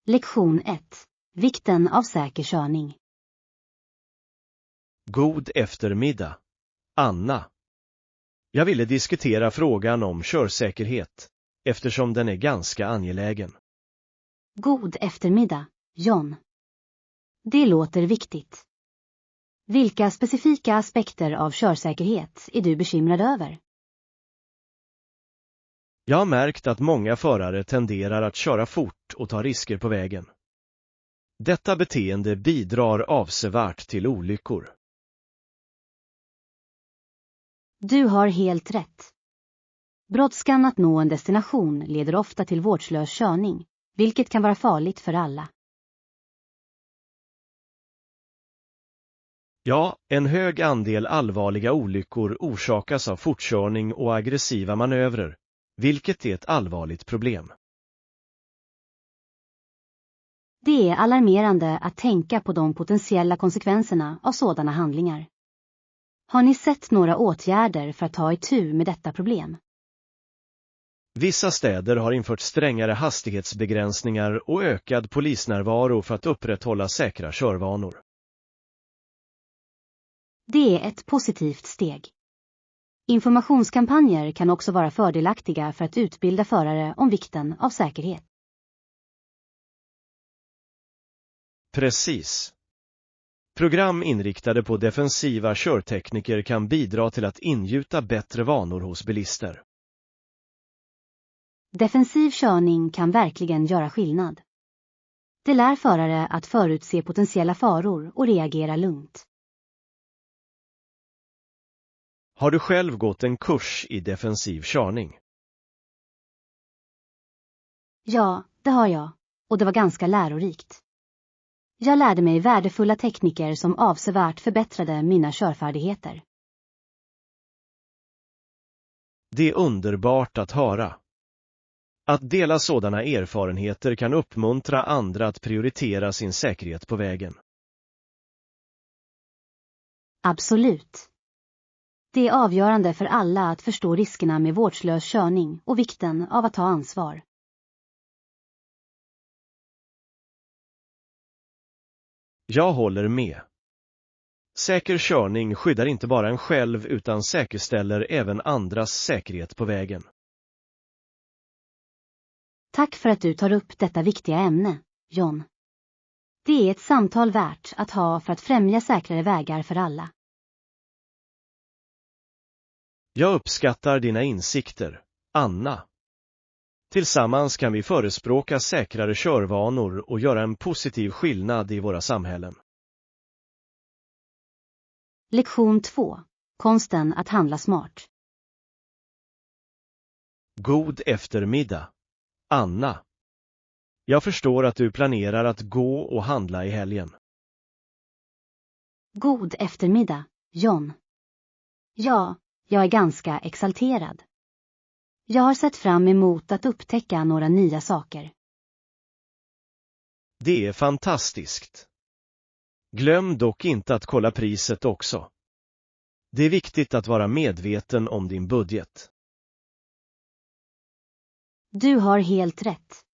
Lektion 1. Vikten av säker körning. God eftermiddag. Anna. Jag ville diskutera frågan om körsäkerhet, eftersom den är ganska angelägen. God eftermiddag, John. Det låter viktigt. Vilka specifika aspekter av körsäkerhet är du bekymrad över? Jag har märkt att många förare tenderar att köra fort och ta risker på vägen. Detta beteende bidrar avsevärt till olyckor. Du har helt rätt. Brådskan att nå en destination leder ofta till vårdslös körning, vilket kan vara farligt för alla. Ja, en hög andel allvarliga olyckor orsakas av fortkörning och aggressiva manövrer, vilket är ett allvarligt problem. Det är alarmerande att tänka på de potentiella konsekvenserna av sådana handlingar. Har ni sett några åtgärder för att ta itu med detta problem? Vissa städer har infört strängare hastighetsbegränsningar och ökad polisnärvaro för att upprätthålla säkra körvanor. Det är ett positivt steg. Informationskampanjer kan också vara fördelaktiga för att utbilda förare om vikten av säkerhet. Precis. Program inriktade på defensiva körtekniker kan bidra till att ingjuta bättre vanor hos bilister. Defensiv körning kan verkligen göra skillnad. Det lär förare att förutse potentiella faror och reagera lugnt. Har du själv gått en kurs i defensiv körning? Ja, det har jag, och det var ganska lärorikt. Jag lärde mig värdefulla tekniker som avsevärt förbättrade mina körfärdigheter. Det är underbart att höra. Att dela sådana erfarenheter kan uppmuntra andra att prioritera sin säkerhet på vägen. Absolut. Det är avgörande för alla att förstå riskerna med vårdslös körning och vikten av att ta ansvar. Jag håller med. Säker körning skyddar inte bara en själv utan säkerställer även andras säkerhet på vägen. Tack för att du tar upp detta viktiga ämne, John. Det är ett samtal värt att ha för att främja säkrare vägar för alla. Jag uppskattar dina insikter, Anna. Tillsammans kan vi förespråka säkrare körvanor och göra en positiv skillnad i våra samhällen. Lektion 2. Konsten att handla smart. God eftermiddag, Anna. Jag förstår att du planerar att gå och handla i helgen. God eftermiddag, John. Ja, jag är ganska exalterad. Jag har sett fram emot att upptäcka några nya saker. Det är fantastiskt. Glöm dock inte att kolla priset också. Det är viktigt att vara medveten om din budget. Du har helt rätt.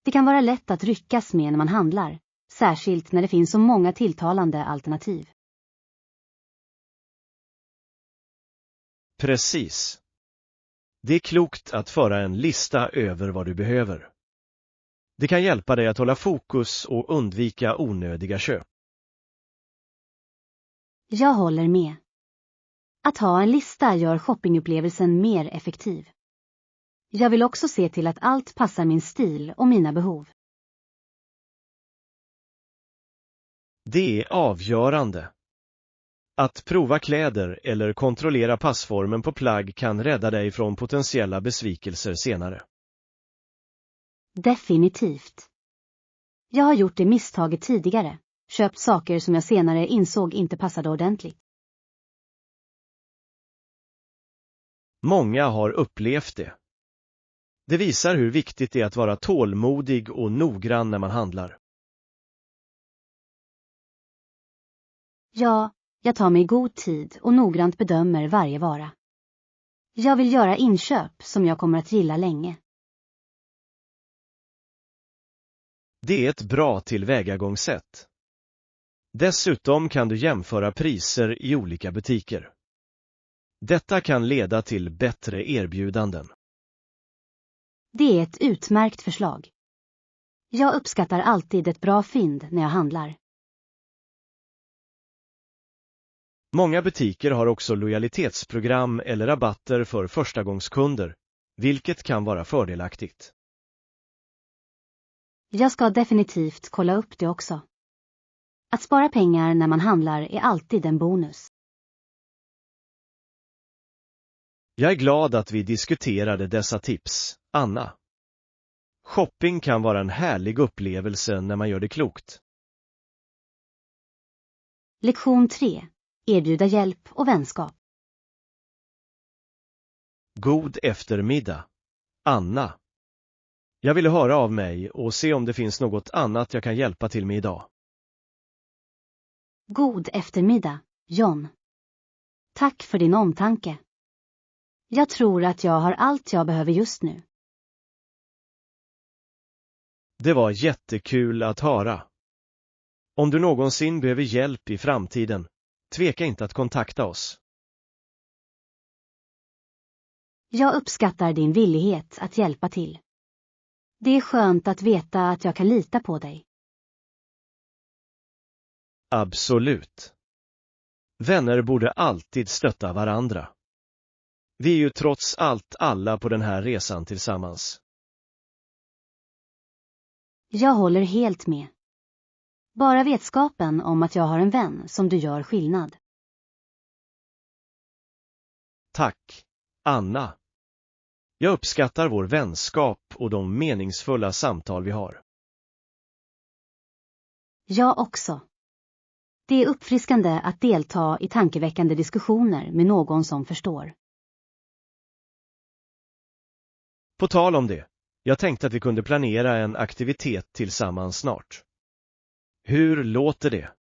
Det kan vara lätt att ryckas med när man handlar, särskilt när det finns så många tilltalande alternativ. Precis. Det är klokt att föra en lista över vad du behöver. Det kan hjälpa dig att hålla fokus och undvika onödiga köp. Jag håller med. Att ha en lista gör shoppingupplevelsen mer effektiv. Jag vill också se till att allt passar min stil och mina behov. Det är avgörande. Att prova kläder eller kontrollera passformen på plagg kan rädda dig från potentiella besvikelser senare. Definitivt. Jag har gjort det misstaget tidigare, köpt saker som jag senare insåg inte passade ordentligt. Många har upplevt det. Det visar hur viktigt det är att vara tålmodig och noggrann när man handlar. Ja, jag tar mig god tid och noggrant bedömer varje vara. Jag vill göra inköp som jag kommer att gilla länge. Det är ett bra tillvägagångssätt. Dessutom kan du jämföra priser i olika butiker. Detta kan leda till bättre erbjudanden. Det är ett utmärkt förslag. Jag uppskattar alltid ett bra fynd när jag handlar. Många butiker har också lojalitetsprogram eller rabatter för förstagångskunder, vilket kan vara fördelaktigt. Jag ska definitivt kolla upp det också. Att spara pengar när man handlar är alltid en bonus. Jag är glad att vi diskuterade dessa tips, Anna. Shopping kan vara en härlig upplevelse när man gör det klokt. Lektion 3. Erbjuda hjälp och vänskap. God eftermiddag, Anna. Jag ville höra av mig och se om det finns något annat jag kan hjälpa till med idag. God eftermiddag, John. Tack för din omtanke. Jag tror att jag har allt jag behöver just nu. Det var jättekul att höra. Om du någonsin behöver hjälp i framtiden, tveka inte att kontakta oss. Jag uppskattar din villighet att hjälpa till. Det är skönt att veta att jag kan lita på dig. Absolut. Vänner borde alltid stötta varandra. Vi är ju trots allt alla på den här resan tillsammans. Jag håller helt med. Bara vetskapen om att jag har en vän som du gör skillnad. Tack, Anna. Jag uppskattar vår vänskap och de meningsfulla samtal vi har. Jag också. Det är uppfriskande att delta i tankeväckande diskussioner med någon som förstår. På tal om det, jag tänkte att vi kunde planera en aktivitet tillsammans snart. Hur låter det?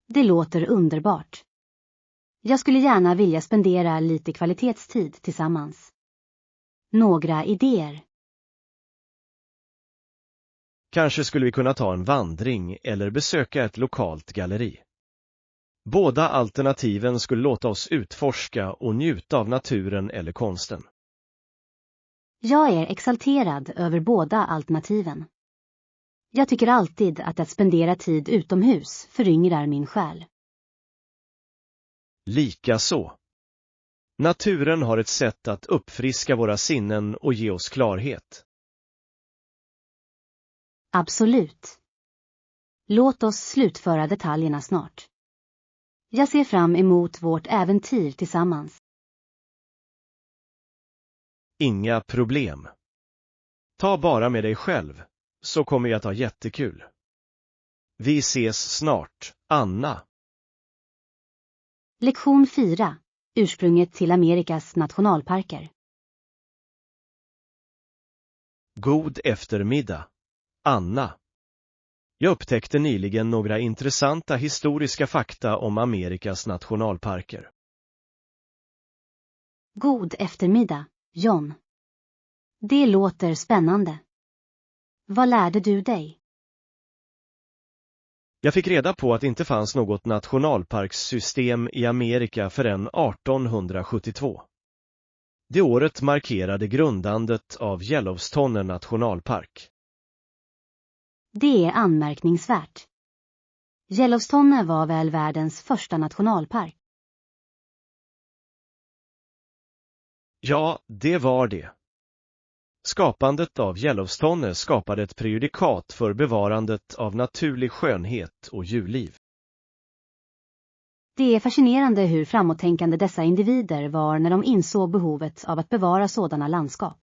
Det låter underbart. Jag skulle gärna vilja spendera lite kvalitetstid tillsammans. Några idéer? Kanske skulle vi kunna ta en vandring eller besöka ett lokalt galleri. Båda alternativen skulle låta oss utforska och njuta av naturen eller konsten. Jag är exalterad över båda alternativen. Jag tycker alltid att spendera tid utomhus föryngrar min själ. Likaså. Naturen har ett sätt att uppfriska våra sinnen och ge oss klarhet. Absolut. Låt oss slutföra detaljerna snart. Jag ser fram emot vårt äventyr tillsammans. Inga problem. Ta bara med dig själv, så kommer jag att ha jättekul. Vi ses snart, Anna. Lektion 4. Ursprunget till Amerikas nationalparker. God eftermiddag, Anna. Jag upptäckte nyligen några intressanta historiska fakta om Amerikas nationalparker. God eftermiddag, John. Det låter spännande. Vad lärde du dig? Jag fick reda på att det inte fanns något nationalparkssystem i Amerika förrän 1872. Det året markerade grundandet av Yellowstone nationalpark. Det är anmärkningsvärt. Yellowstone var väl världens första nationalpark? Ja, det var det. Skapandet av Yellowstone skapade ett prejudikat för bevarandet av naturlig skönhet och djurliv. Det är fascinerande hur framåttänkande dessa individer var när de insåg behovet av att bevara sådana landskap.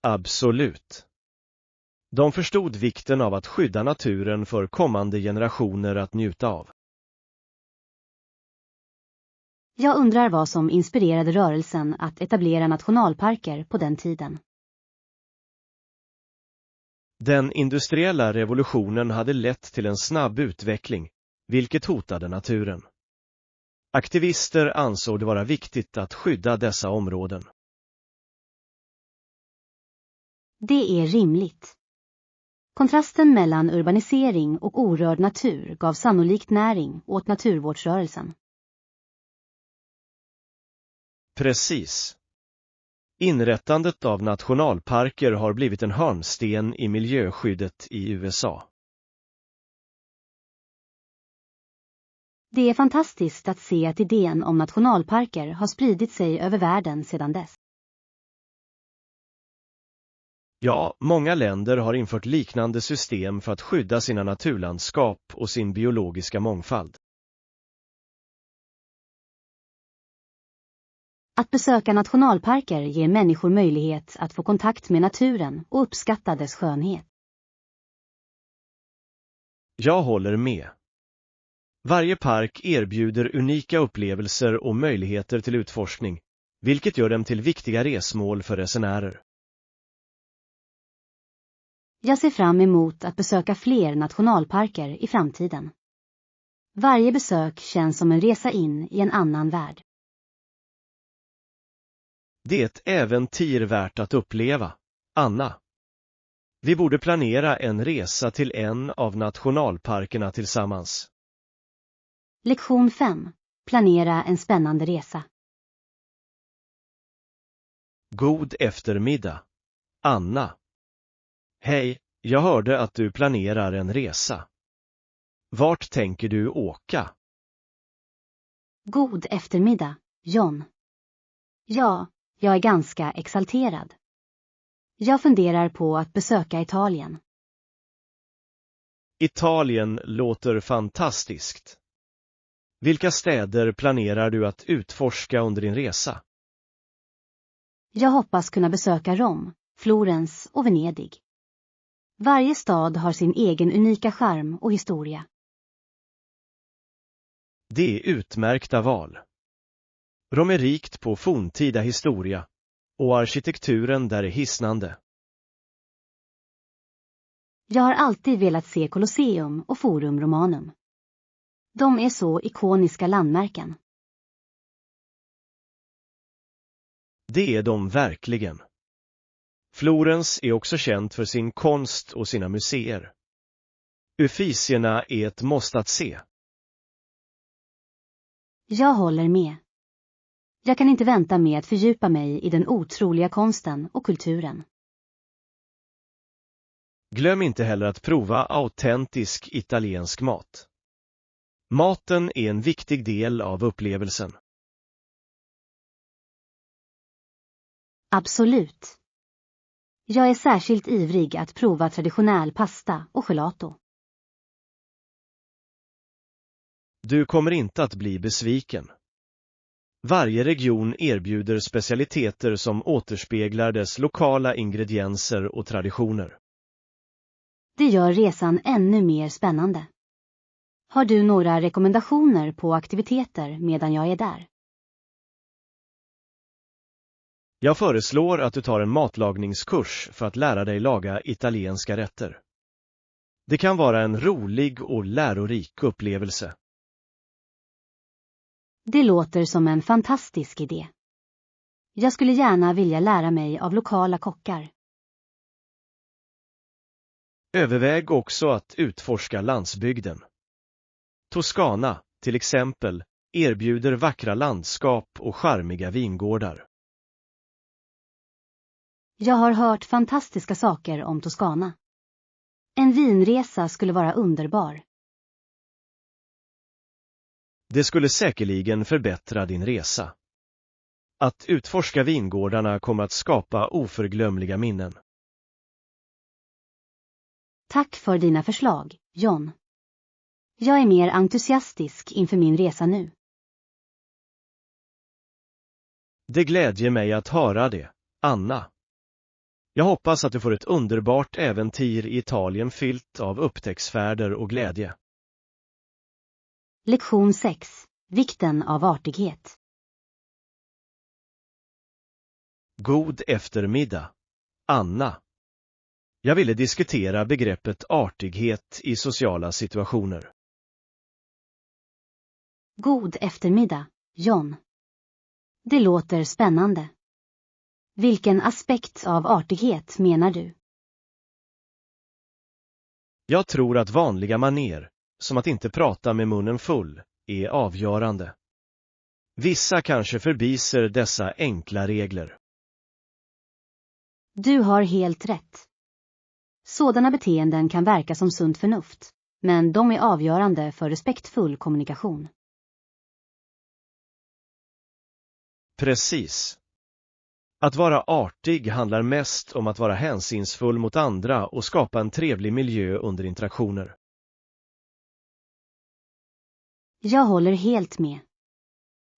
Absolut. De förstod vikten av att skydda naturen för kommande generationer att njuta av. Jag undrar vad som inspirerade rörelsen att etablera nationalparker på den tiden. Den industriella revolutionen hade lett till en snabb utveckling, vilket hotade naturen. Aktivister ansåg det vara viktigt att skydda dessa områden. Det är rimligt. Kontrasten mellan urbanisering och orörd natur gav sannolikt näring åt naturvårdsrörelsen. Precis. Inrättandet av nationalparker har blivit en hörnsten i miljöskyddet i USA. Det är fantastiskt att se att idén om nationalparker har spridit sig över världen sedan dess. Ja, många länder har infört liknande system för att skydda sina naturlandskap och sin biologiska mångfald. Att besöka nationalparker ger människor möjlighet att få kontakt med naturen och uppskatta dess skönhet. Jag håller med. Varje park erbjuder unika upplevelser och möjligheter till utforskning, vilket gör dem till viktiga resmål för resenärer. Jag ser fram emot att besöka fler nationalparker i framtiden. Varje besök känns som en resa in i en annan värld. Det är ett äventyr värt att uppleva, Anna. Vi borde planera en resa till en av nationalparkerna tillsammans. Lektion 5. Planera en spännande resa. God eftermiddag, Anna. Hej, jag hörde att du planerar en resa. Vart tänker du åka? God eftermiddag, John. Ja, jag är ganska exalterad. Jag funderar på att besöka Italien. Italien låter fantastiskt. Vilka städer planerar du att utforska under din resa? Jag hoppas kunna besöka Rom, Florens och Venedig. Varje stad har sin egen unika charm och historia. Det är utmärkta val. Rom är rikt på forntida historia, och arkitekturen där är hisnande. Jag har alltid velat se Colosseum och Forum Romanum. De är så ikoniska landmärken. Det är de verkligen. Florens är också känt för sin konst och sina museer. Uffizierna är ett måste att se. Jag håller med. Jag kan inte vänta med att fördjupa mig i den otroliga konsten och kulturen. Glöm inte heller att prova autentisk italiensk mat. Maten är en viktig del av upplevelsen. Absolut. Jag är särskilt ivrig att prova traditionell pasta och gelato. Du kommer inte att bli besviken. Varje region erbjuder specialiteter som återspeglar dess lokala ingredienser och traditioner. Det gör resan ännu mer spännande. Har du några rekommendationer på aktiviteter medan jag är där? Jag föreslår att du tar en matlagningskurs för att lära dig laga italienska rätter. Det kan vara en rolig och lärorik upplevelse. Det låter som en fantastisk idé. Jag skulle gärna vilja lära mig av lokala kockar. Överväg också att utforska landsbygden. Toscana, till exempel, erbjuder vackra landskap och charmiga vingårdar. Jag har hört fantastiska saker om Toscana. En vinresa skulle vara underbar. Det skulle säkerligen förbättra din resa. Att utforska vingårdarna kommer att skapa oförglömliga minnen. Tack för dina förslag, John. Jag är mer entusiastisk inför min resa nu. Det glädjer mig att höra det, Anna. Jag hoppas att du får ett underbart äventyr i Italien fyllt av upptäcktsfärder och glädje. Lektion 6. Vikten av artighet. God eftermiddag, Anna. Jag ville diskutera begreppet artighet i sociala situationer. God eftermiddag, John. Det låter spännande. Vilken aspekt av artighet menar du? Jag tror att vanliga manér, som att inte prata med munnen full, är avgörande. Vissa kanske förbiser dessa enkla regler. Du har helt rätt. Sådana beteenden kan verka som sunt förnuft, men de är avgörande för respektfull kommunikation. Precis. Att vara artig handlar mest om att vara hänsynsfull mot andra och skapa en trevlig miljö under interaktioner. Jag håller helt med.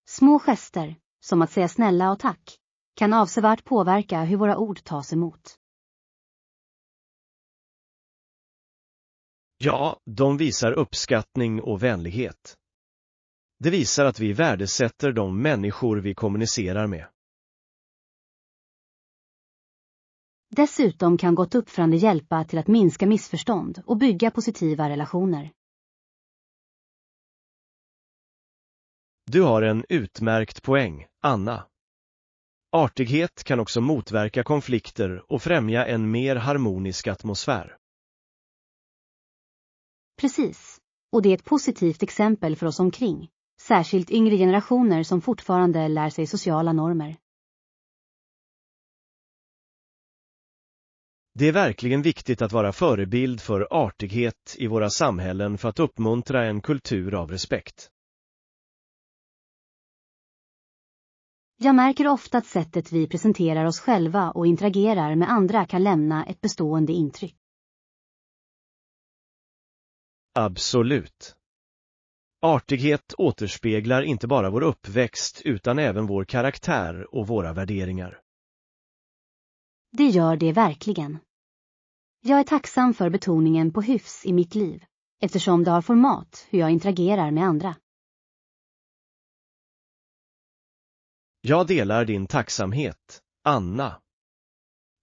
Små gester, som att säga snälla och tack, kan avsevärt påverka hur våra ord tas emot. Ja, de visar uppskattning och vänlighet. Det visar att vi värdesätter de människor vi kommunicerar med. Dessutom kan gott uppförande hjälpa till att minska missförstånd och bygga positiva relationer. Du har en utmärkt poäng, Anna. Artighet kan också motverka konflikter och främja en mer harmonisk atmosfär. Precis, och det är ett positivt exempel för oss omkring, särskilt yngre generationer som fortfarande lär sig sociala normer. Det är verkligen viktigt att vara förebild för artighet i våra samhällen för att uppmuntra en kultur av respekt. Jag märker ofta att sättet vi presenterar oss själva och interagerar med andra kan lämna ett bestående intryck. Absolut. Artighet återspeglar inte bara vår uppväxt utan även vår karaktär och våra värderingar. Det gör det verkligen. Jag är tacksam för betoningen på hyfs i mitt liv, eftersom det har format hur jag interagerar med andra. Jag delar din tacksamhet, Anna.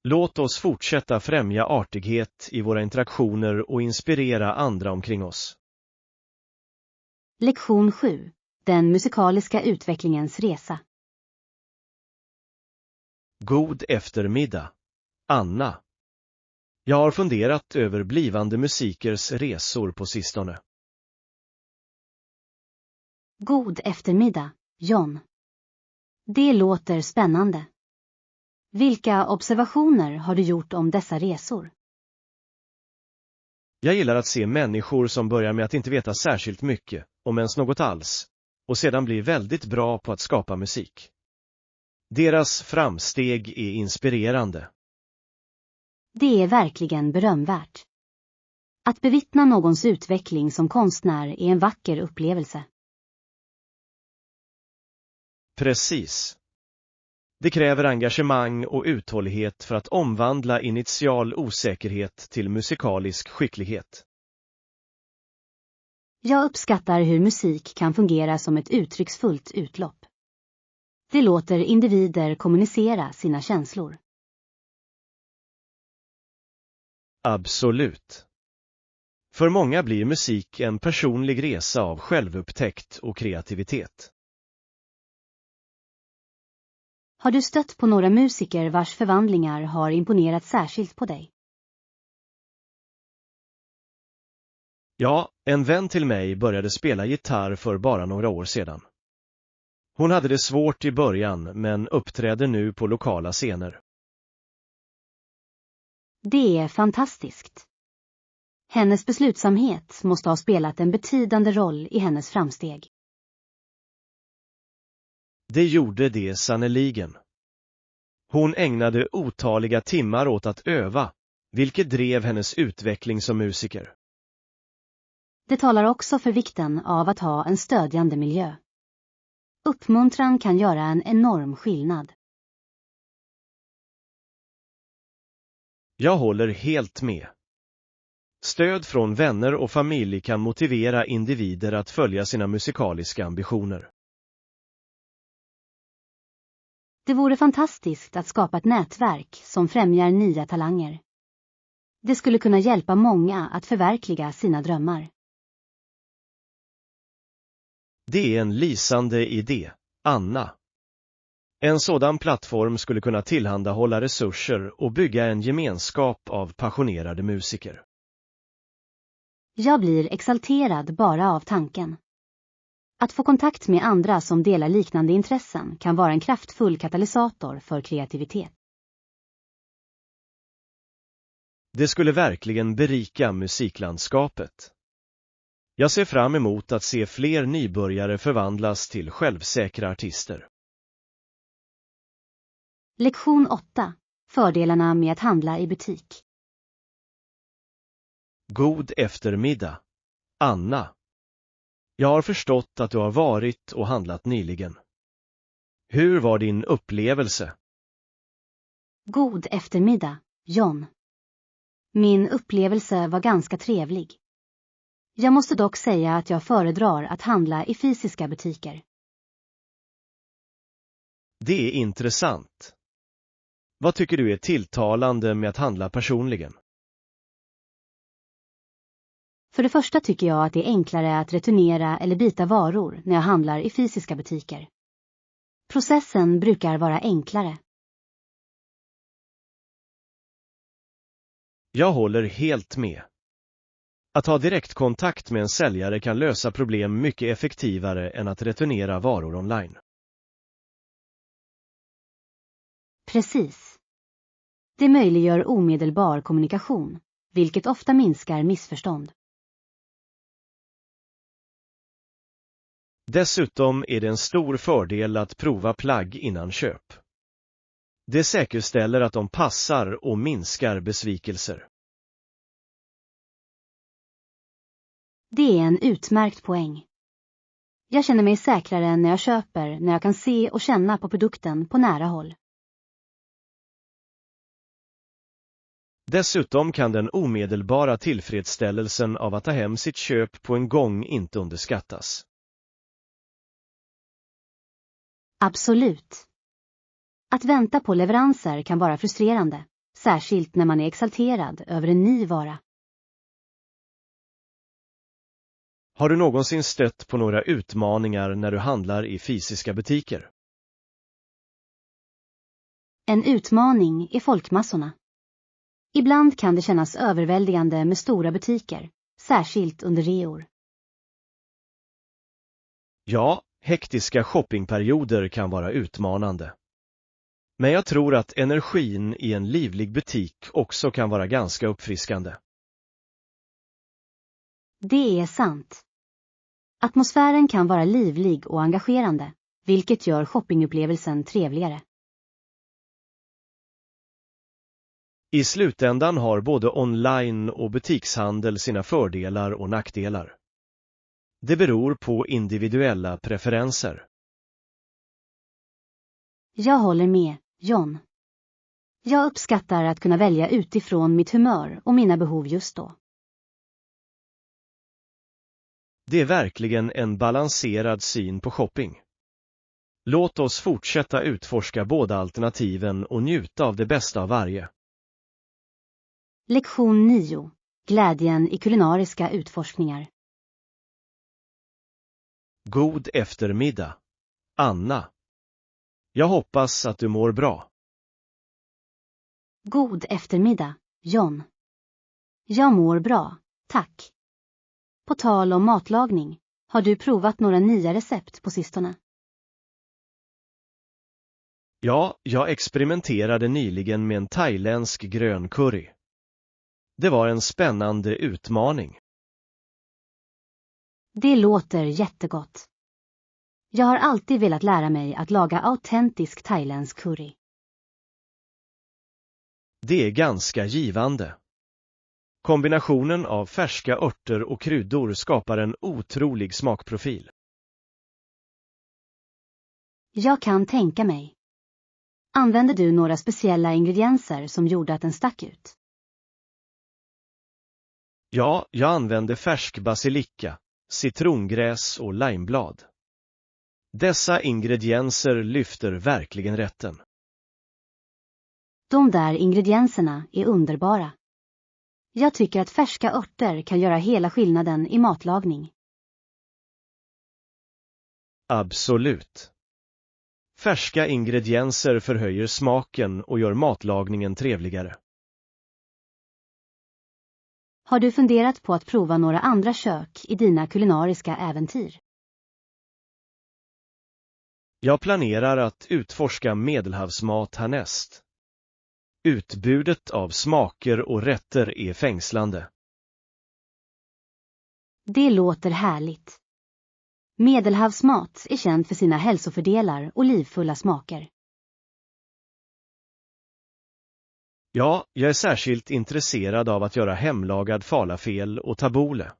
Låt oss fortsätta främja artighet i våra interaktioner och inspirera andra omkring oss. Lektion 7. Den musikaliska utvecklingens resa. God eftermiddag, Anna. Jag har funderat över blivande musikers resor på sistone. God eftermiddag, John. Det låter spännande. Vilka observationer har du gjort om dessa resor? Jag gillar att se människor som börjar med att inte veta särskilt mycket, om ens något alls, och sedan blir väldigt bra på att skapa musik. Deras framsteg är inspirerande. Det är verkligen berömvärt. Att bevittna någons utveckling som konstnär är en vacker upplevelse. Precis. Det kräver engagemang och uthållighet för att omvandla initial osäkerhet till musikalisk skicklighet. Jag uppskattar hur musik kan fungera som ett uttrycksfullt utlopp. Det låter individer kommunicera sina känslor. Absolut. För många blir musik en personlig resa av självupptäckt och kreativitet. Har du stött på några musiker vars förvandlingar har imponerat särskilt på dig? Ja, en vän till mig började spela gitarr för bara några år sedan. Hon hade det svårt i början men uppträder nu på lokala scener. Det är fantastiskt. Hennes beslutsamhet måste ha spelat en betydande roll i hennes framsteg. Det gjorde det sannoliken. Hon ägnade otaliga timmar åt att öva, vilket drev hennes utveckling som musiker. Det talar också för vikten av att ha en stödjande miljö. Uppmuntran kan göra en enorm skillnad. Jag håller helt med. Stöd från vänner och familj kan motivera individer att följa sina musikaliska ambitioner. Det vore fantastiskt att skapa ett nätverk som främjar nya talanger. Det skulle kunna hjälpa många att förverkliga sina drömmar. Det är en lysande idé, Anna. En sådan plattform skulle kunna tillhandahålla resurser och bygga en gemenskap av passionerade musiker. Jag blir exalterad bara av tanken. Att få kontakt med andra som delar liknande intressen kan vara en kraftfull katalysator för kreativitet. Det skulle verkligen berika musiklandskapet. Jag ser fram emot att se fler nybörjare förvandlas till självsäkra artister. Lektion 8. Fördelarna med att handla i butik. God eftermiddag, Anna. Jag har förstått att du har varit och handlat nyligen. Hur var din upplevelse? God eftermiddag, John. Min upplevelse var ganska trevlig. Jag måste dock säga att jag föredrar att handla i fysiska butiker. Det är intressant. Vad tycker du är tilltalande med att handla personligen? För det första tycker jag att det är enklare att returnera eller byta varor när jag handlar i fysiska butiker. Processen brukar vara enklare. Jag håller helt med. Att ha direktkontakt med en säljare kan lösa problem mycket effektivare än att returnera varor online. Precis. Det möjliggör omedelbar kommunikation, vilket ofta minskar missförstånd. Dessutom är det en stor fördel att prova plagg innan köp. Det säkerställer att de passar och minskar besvikelser. Det är en utmärkt poäng. Jag känner mig säkrare när jag köper när jag kan se och känna på produkten på nära håll. Dessutom kan den omedelbara tillfredsställelsen av att ta hem sitt köp på en gång inte underskattas. Absolut. Att vänta på leveranser kan vara frustrerande, särskilt när man är exalterad över en ny vara. Har du någonsin stött på några utmaningar när du handlar i fysiska butiker? En utmaning är folkmassorna. Ibland kan det kännas överväldigande med stora butiker, särskilt under reor. Ja, hektiska shoppingperioder kan vara utmanande. Men jag tror att energin i en livlig butik också kan vara ganska uppfriskande. Det är sant. Atmosfären kan vara livlig och engagerande, vilket gör shoppingupplevelsen trevligare. I slutändan har både online och butikshandel sina fördelar och nackdelar. Det beror på individuella preferenser. Jag håller med, John. Jag uppskattar att kunna välja utifrån mitt humör och mina behov just då. Det är verkligen en balanserad syn på shopping. Låt oss fortsätta utforska båda alternativen och njuta av det bästa av varje. Lektion 9. Glädjen i kulinariska utforskningar. God eftermiddag, Anna. Jag hoppas att du mår bra. God eftermiddag, John. Jag mår bra, tack. På tal om matlagning, har du provat några nya recept på sistone? Ja, jag experimenterade nyligen med en thailändsk grön curry. Det var en spännande utmaning. Det låter jättegott. Jag har alltid velat lära mig att laga autentisk thailändsk curry. Det är ganska givande. Kombinationen av färska örter och kryddor skapar en otrolig smakprofil. Jag kan tänka mig. Använde du några speciella ingredienser som gjorde att den stack ut? Ja, jag använde färsk basilika, citrongräs och limeblad. Dessa ingredienser lyfter verkligen rätten. De där ingredienserna är underbara. Jag tycker att färska örter kan göra hela skillnaden i matlagning. Absolut. Färska ingredienser förhöjer smaken och gör matlagningen trevligare. Har du funderat på att prova några andra kök i dina kulinariska äventyr? Jag planerar att utforska medelhavsmat härnäst. Utbudet av smaker och rätter är fängslande. Det låter härligt. Medelhavsmat är känd för sina hälsofördelar och livfulla smaker. Ja, jag är särskilt intresserad av att göra hemlagad falafel och tabbouleh.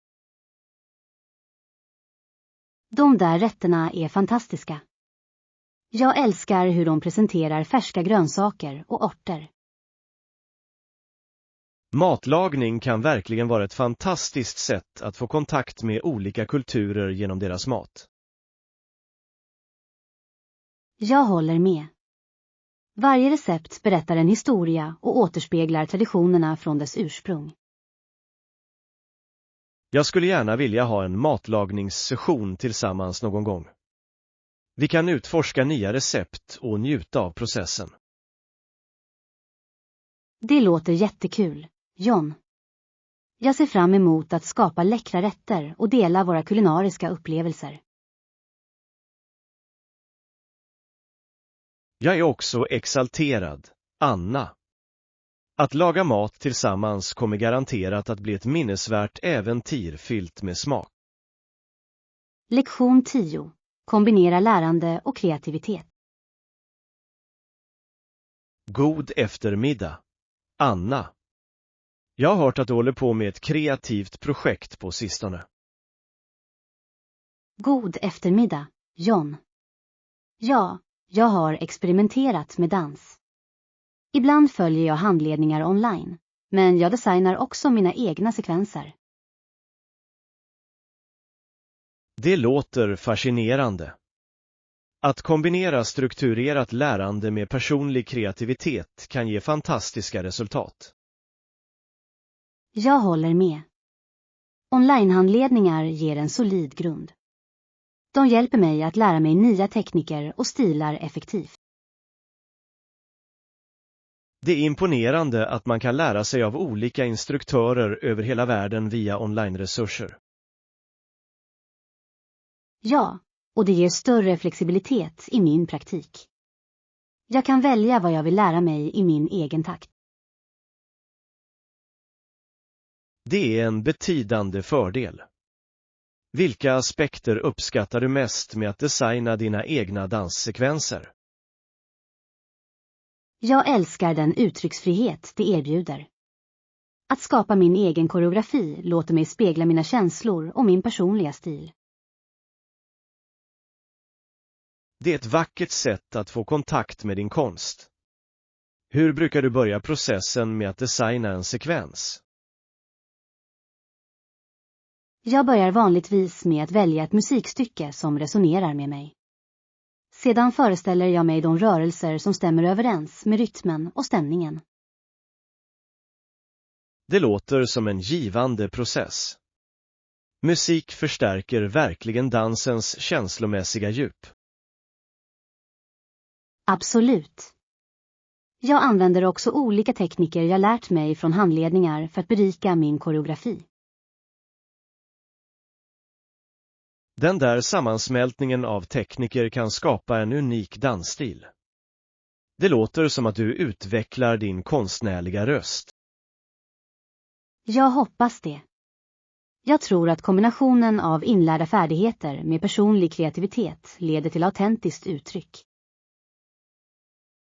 De där rätterna är fantastiska. Jag älskar hur de presenterar färska grönsaker och örter. Matlagning kan verkligen vara ett fantastiskt sätt att få kontakt med olika kulturer genom deras mat. Jag håller med. Varje recept berättar en historia och återspeglar traditionerna från dess ursprung. Jag skulle gärna vilja ha en matlagningssession tillsammans någon gång. Vi kan utforska nya recept och njuta av processen. Det låter jättekul, John. Jag ser fram emot att skapa läckra rätter och dela våra kulinariska upplevelser. Jag är också exalterad, Anna. Att laga mat tillsammans kommer garanterat att bli ett minnesvärt äventyr fyllt med smak. Lektion 10. Kombinera lärande och kreativitet. God eftermiddag, Anna. Jag har hört att du håller på med ett kreativt projekt på sistone. God eftermiddag, John. Ja, jag har experimenterat med dans. Ibland följer jag handledningar online, men jag designar också mina egna sekvenser. Det låter fascinerande. Att kombinera strukturerat lärande med personlig kreativitet kan ge fantastiska resultat. Jag håller med. Onlinehandledningar ger en solid grund. De hjälper mig att lära mig nya tekniker och stilar effektivt. Det är imponerande att man kan lära sig av olika instruktörer över hela världen via online-resurser. Ja, och det ger större flexibilitet i min praktik. Jag kan välja vad jag vill lära mig i min egen takt. Det är en betydande fördel. Vilka aspekter uppskattar du mest med att designa dina egna danssekvenser? Jag älskar den uttrycksfrihet det erbjuder. Att skapa min egen koreografi låter mig spegla mina känslor och min personliga stil. Det är ett vackert sätt att få kontakt med din konst. Hur brukar du börja processen med att designa en sekvens? Jag börjar vanligtvis med att välja ett musikstycke som resonerar med mig. Sedan föreställer jag mig de rörelser som stämmer överens med rytmen och stämningen. Det låter som en givande process. Musik förstärker verkligen dansens känslomässiga djup. Absolut. Jag använder också olika tekniker jag lärt mig från handledningar för att berika min koreografi. Den där sammansmältningen av tekniker kan skapa en unik dansstil. Det låter som att du utvecklar din konstnärliga röst. Jag hoppas det. Jag tror att kombinationen av inlärda färdigheter med personlig kreativitet leder till autentiskt uttryck.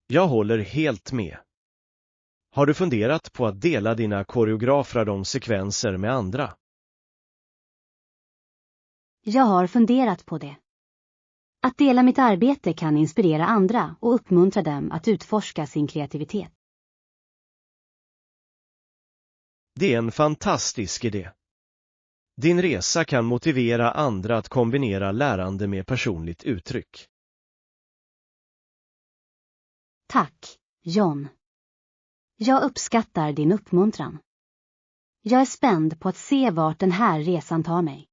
Jag håller helt med. Har du funderat på att dela dina koreografade sekvenser med andra? Jag har funderat på det. Att dela mitt arbete kan inspirera andra och uppmuntra dem att utforska sin kreativitet. Det är en fantastisk idé. Din resa kan motivera andra att kombinera lärande med personligt uttryck. Tack, John. Jag uppskattar din uppmuntran. Jag är spänd på att se vart den här resan tar mig.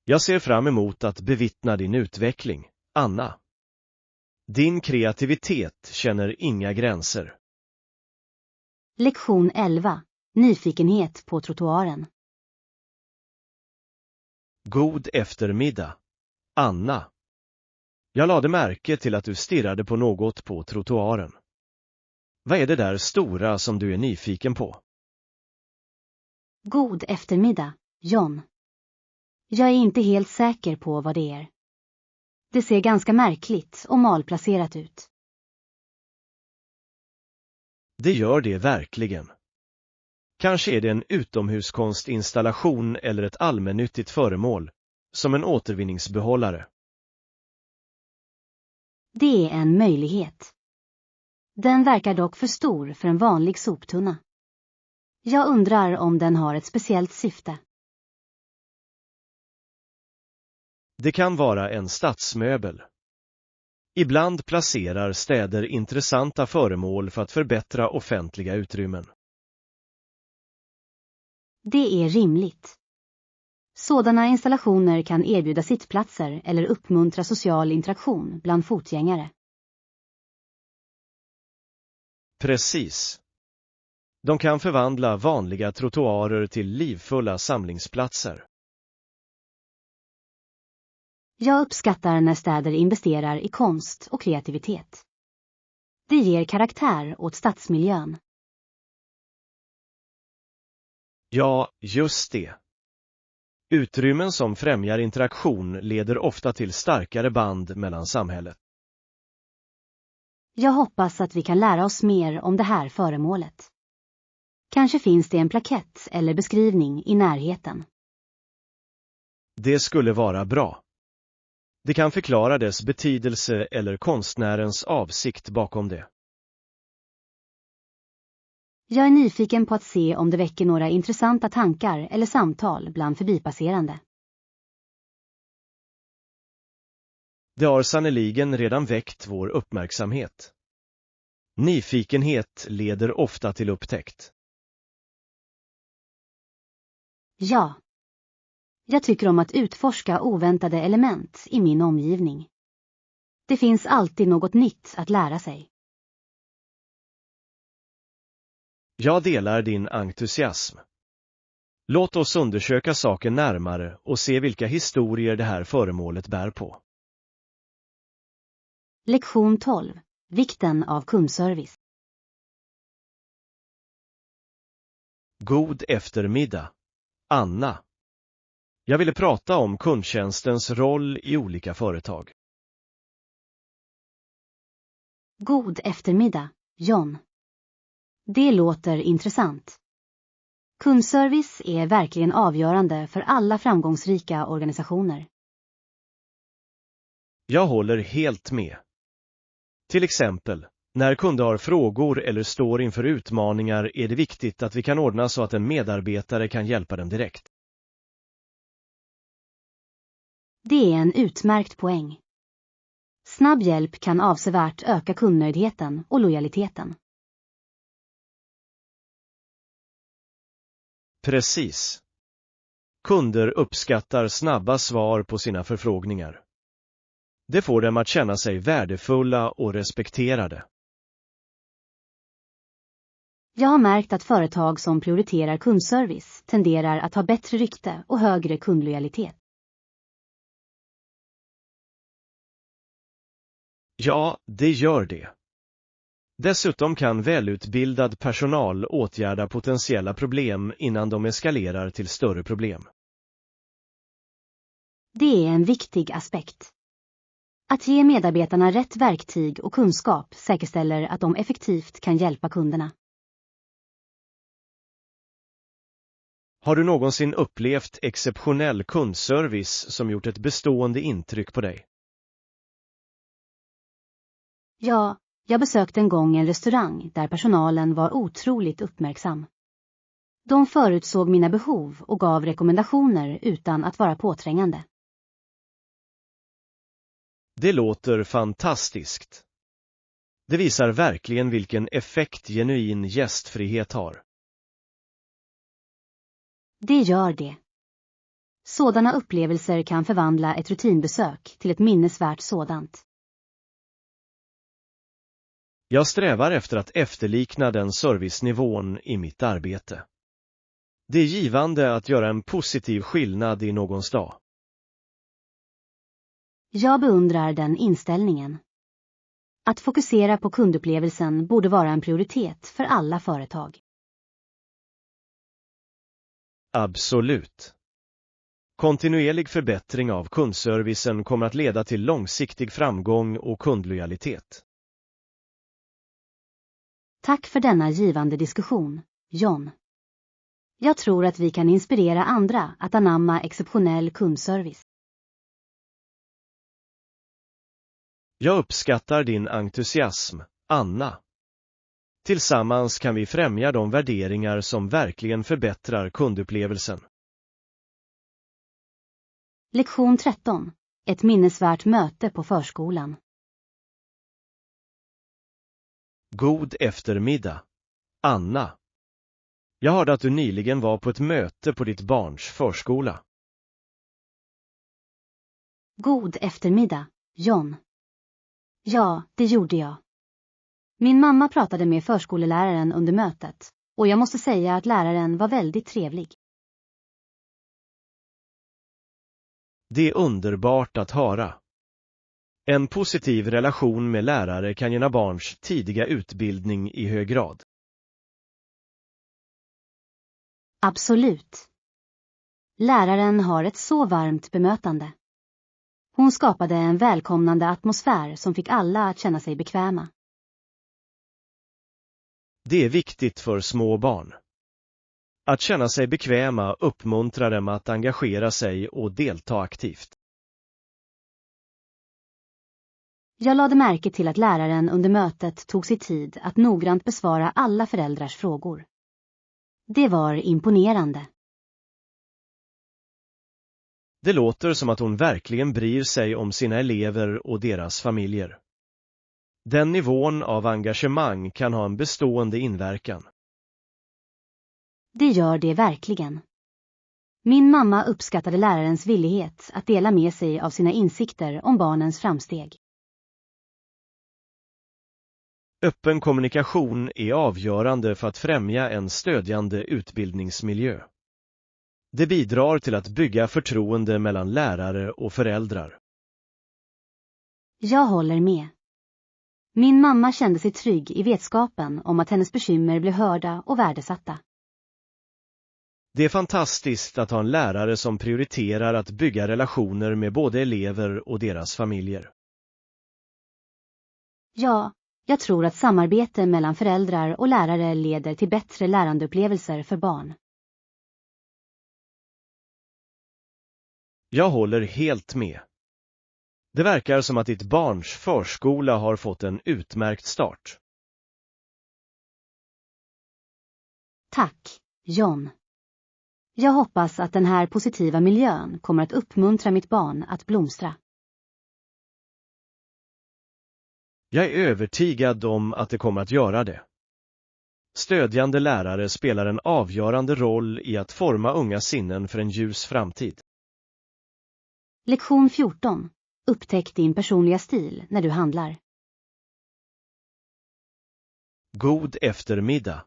Jag ser fram emot att bevittna din utveckling, Anna. Din kreativitet känner inga gränser. Lektion 11. Nyfikenhet på trottoaren. God eftermiddag. Anna. Jag lade märke till att du stirrade på något på trottoaren. Vad är det där stora som du är nyfiken på? God eftermiddag, John. Jag är inte helt säker på vad det är. Det ser ganska märkligt och malplacerat ut. Det gör det verkligen. Kanske är det en utomhuskonstinstallation eller ett allmännyttigt föremål, som en återvinningsbehållare. Det är en möjlighet. Den verkar dock för stor för en vanlig soptunna. Jag undrar om den har ett speciellt syfte. Det kan vara en stadsmöbel. Ibland placerar städer intressanta föremål för att förbättra offentliga utrymmen. Det är rimligt. Sådana installationer kan erbjuda sittplatser eller uppmuntra social interaktion bland fotgängare. Precis. De kan förvandla vanliga trottoarer till livfulla samlingsplatser. Jag uppskattar när städer investerar i konst och kreativitet. Det ger karaktär åt stadsmiljön. Ja, just det. Utrymmen som främjar interaktion leder ofta till starkare band mellan samhället. Jag hoppas att vi kan lära oss mer om det här föremålet. Kanske finns det en plakett eller beskrivning i närheten. Det skulle vara bra. Det kan förklara dess betydelse eller konstnärens avsikt bakom det. Jag är nyfiken på att se om det väcker några intressanta tankar eller samtal bland förbipasserande. Det har sannoliken redan väckt vår uppmärksamhet. Nyfikenhet leder ofta till upptäckt. Ja. Jag tycker om att utforska oväntade element i min omgivning. Det finns alltid något nytt att lära sig. Jag delar din entusiasm. Låt oss undersöka saken närmare och se vilka historier det här föremålet bär på. Lektion 12. Vikten av kundservice. God eftermiddag. Anna. Jag ville prata om kundtjänstens roll i olika företag. God eftermiddag, John. Det låter intressant. Kundservice är verkligen avgörande för alla framgångsrika organisationer. Jag håller helt med. Till exempel, när kunder har frågor eller står inför utmaningar är det viktigt att vi kan ordna så att en medarbetare kan hjälpa dem direkt. Det är en utmärkt poäng. Snabb hjälp kan avsevärt öka kundnöjdheten och lojaliteten. Precis. Kunder uppskattar snabba svar på sina förfrågningar. Det får dem att känna sig värdefulla och respekterade. Jag har märkt att företag som prioriterar kundservice tenderar att ha bättre rykte och högre kundlojalitet. Ja, det gör det. Dessutom kan välutbildad personal åtgärda potentiella problem innan de eskalerar till större problem. Det är en viktig aspekt. Att ge medarbetarna rätt verktyg och kunskap säkerställer att de effektivt kan hjälpa kunderna. Har du någonsin upplevt exceptionell kundservice som gjort ett bestående intryck på dig? Ja, jag besökte en gång en restaurang där personalen var otroligt uppmärksam. De förutsåg mina behov och gav rekommendationer utan att vara påträngande. Det låter fantastiskt. Det visar verkligen vilken effekt genuin gästfrihet har. Det gör det. Sådana upplevelser kan förvandla ett rutinbesök till ett minnesvärt sådant. Jag strävar efter att efterlikna den servicenivån i mitt arbete. Det är givande att göra en positiv skillnad i någons dag. Jag beundrar den inställningen. Att fokusera på kundupplevelsen borde vara en prioritet för alla företag. Absolut. Kontinuerlig förbättring av kundservicen kommer att leda till långsiktig framgång och kundlojalitet. Tack för denna givande diskussion, John. Jag tror att vi kan inspirera andra att anamma exceptionell kundservice. Jag uppskattar din entusiasm, Anna. Tillsammans kan vi främja de värderingar som verkligen förbättrar kundupplevelsen. Lektion 13. Ett minnesvärt möte på förskolan. God eftermiddag, Anna. Jag hörde att du nyligen var på ett möte på ditt barns förskola. God eftermiddag, John. Ja, det gjorde jag. Min mamma pratade med förskoleläraren under mötet och jag måste säga att läraren var väldigt trevlig. Det är underbart att höra. En positiv relation med lärare kan gynna barns tidiga utbildning i hög grad. Absolut. Läraren har ett så varmt bemötande. Hon skapade en välkomnande atmosfär som fick alla att känna sig bekväma. Det är viktigt för små barn. Att känna sig bekväma uppmuntrar dem att engagera sig och delta aktivt. Jag lade märke till att läraren under mötet tog sig tid att noggrant besvara alla föräldrars frågor. Det var imponerande. Det låter som att hon verkligen bryr sig om sina elever och deras familjer. Den nivån av engagemang kan ha en bestående inverkan. Det gör det verkligen. Min mamma uppskattade lärarens villighet att dela med sig av sina insikter om barnens framsteg. Öppen kommunikation är avgörande för att främja en stödjande utbildningsmiljö. Det bidrar till att bygga förtroende mellan lärare och föräldrar. Jag håller med. Min mamma kände sig trygg i vetskapen om att hennes bekymmer blev hörda och värdesatta. Det är fantastiskt att ha en lärare som prioriterar att bygga relationer med både elever och deras familjer. Ja, jag tror att samarbete mellan föräldrar och lärare leder till bättre lärandeupplevelser för barn. Jag håller helt med. Det verkar som att ditt barns förskola har fått en utmärkt start. Tack, John. Jag hoppas att den här positiva miljön kommer att uppmuntra mitt barn att blomstra. Jag är övertygad om att det kommer att göra det. Stödjande lärare spelar en avgörande roll i att forma unga sinnen för en ljus framtid. Lektion 14. Upptäck din personliga stil när du handlar. God eftermiddag,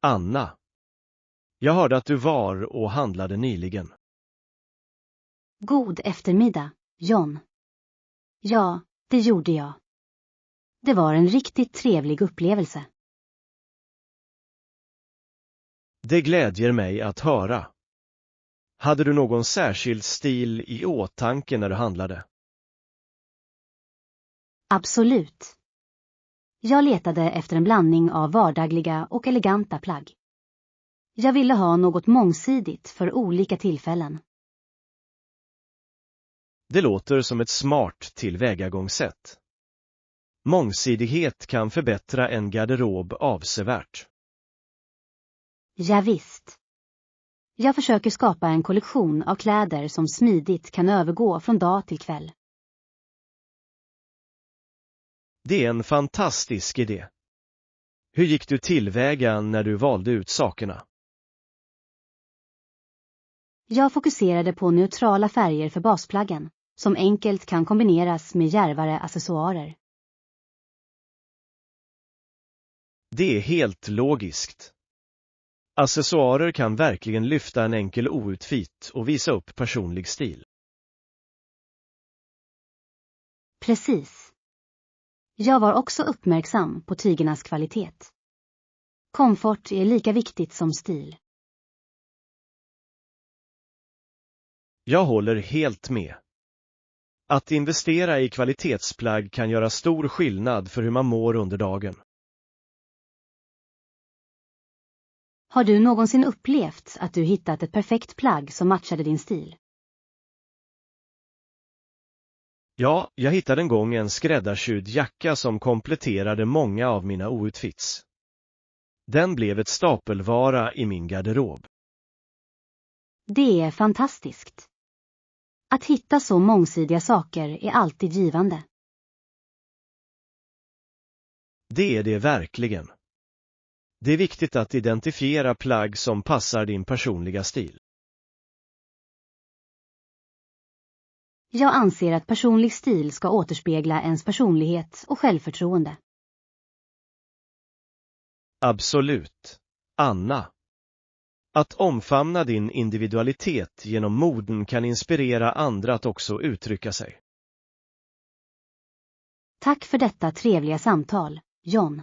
Anna. Jag hörde att du var och handlade nyligen. God eftermiddag, John. Ja, det gjorde jag. Det var en riktigt trevlig upplevelse. Det glädjer mig att höra. Hade du någon särskild stil i åtanke när du handlade? Absolut. Jag letade efter en blandning av vardagliga och eleganta plagg. Jag ville ha något mångsidigt för olika tillfällen. Det låter som ett smart tillvägagångssätt. Mångsidighet kan förbättra en garderob avsevärt. Ja, visst. Jag försöker skapa en kollektion av kläder som smidigt kan övergå från dag till kväll. Det är en fantastisk idé. Hur gick du tillväga när du valde ut sakerna? Jag fokuserade på neutrala färger för basplaggen, som enkelt kan kombineras med djärvare accessoarer. Det är helt logiskt. Accessoarer kan verkligen lyfta en enkel outfit och visa upp personlig stil. Precis. Jag var också uppmärksam på tygernas kvalitet. Komfort är lika viktigt som stil. Jag håller helt med. Att investera i kvalitetsplagg kan göra stor skillnad för hur man mår under dagen. Har du någonsin upplevt att du hittat ett perfekt plagg som matchade din stil? Ja, jag hittade en gång en skräddarsydd jacka som kompletterade många av mina outfits. Den blev ett stapelvara i min garderob. Det är fantastiskt. Att hitta så mångsidiga saker är alltid givande. Det är det verkligen. Det är viktigt att identifiera plagg som passar din personliga stil. Jag anser att personlig stil ska återspegla ens personlighet och självförtroende. Absolut. Anna. Att omfamna din individualitet genom moden kan inspirera andra att också uttrycka sig. Tack för detta trevliga samtal, John.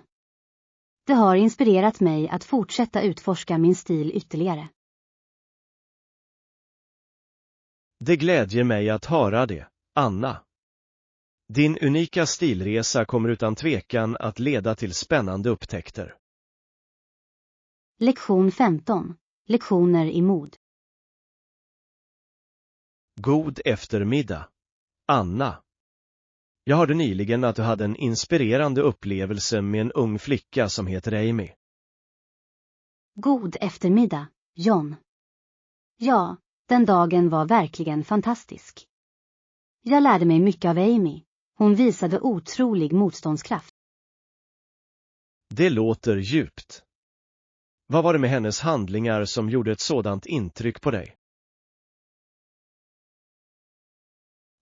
Det har inspirerat mig att fortsätta utforska min stil ytterligare. Det glädjer mig att höra det, Anna. Din unika stilresa kommer utan tvekan att leda till spännande upptäckter. Lektion 15. Lektioner i mod. God eftermiddag, Anna. Jag hörde nyligen att du hade en inspirerande upplevelse med en ung flicka som heter Amy. God eftermiddag, John. Ja, den dagen var verkligen fantastisk. Jag lärde mig mycket av Amy. Hon visade otrolig motståndskraft. Det låter djupt. Vad var det med hennes handlingar som gjorde ett sådant intryck på dig?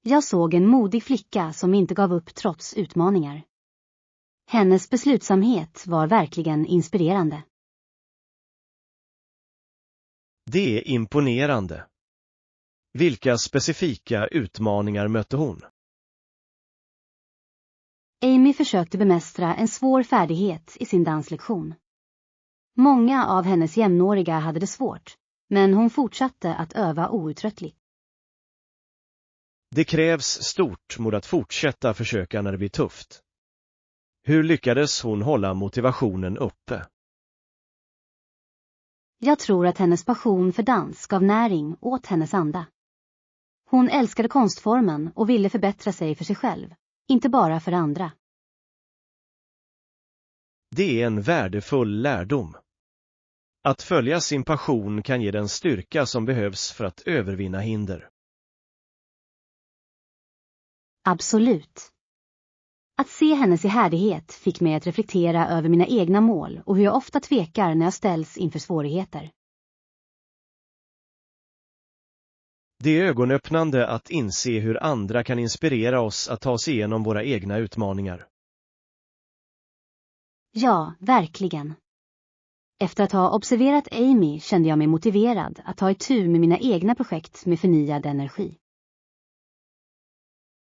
Jag såg en modig flicka som inte gav upp trots utmaningar. Hennes beslutsamhet var verkligen inspirerande. Det är imponerande. Vilka specifika utmaningar mötte hon? Amy försökte bemästra en svår färdighet i sin danslektion. Många av hennes jämnåriga hade det svårt, men hon fortsatte att öva outtröttligt. Det krävs stort mod att fortsätta försöka när det blir tufft. Hur lyckades hon hålla motivationen uppe? Jag tror att hennes passion för dans gav näring åt hennes anda. Hon älskade konstformen och ville förbättra sig för sig själv, inte bara för andra. Det är en värdefull lärdom. Att följa sin passion kan ge den styrka som behövs för att övervinna hinder. Absolut. Att se hennes ihärdighet fick mig att reflektera över mina egna mål och hur jag ofta tvekar när jag ställs inför svårigheter. Det är ögonöppnande att inse hur andra kan inspirera oss att ta oss igenom våra egna utmaningar. Ja, verkligen. Efter att ha observerat Amy kände jag mig motiverad att ta itu med mina egna projekt med förnyad energi.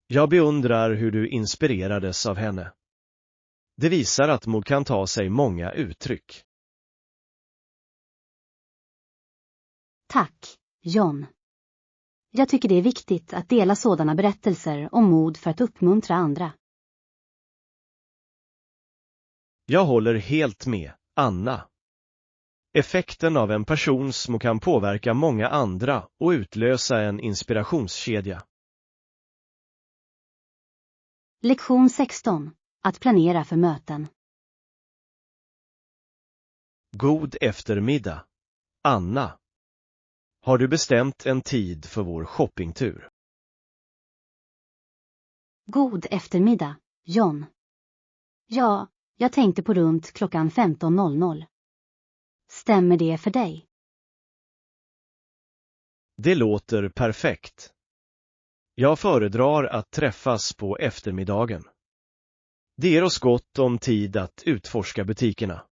Jag beundrar hur du inspirerades av henne. Det visar att mod kan ta sig många uttryck. Tack, John. Jag tycker det är viktigt att dela sådana berättelser om mod för att uppmuntra andra. Jag håller helt med, Anna. Effekten av en persons mod kan påverka många andra och utlösa en inspirationskedja. Lektion 16. Att planera för möten. God eftermiddag, Anna. Har du bestämt en tid för vår shoppingtur? God eftermiddag, John. Ja, jag tänkte på runt klockan 15:00. Stämmer det för dig? Det låter perfekt. Jag föredrar att träffas på eftermiddagen. Det ger oss gott om tid att utforska butikerna.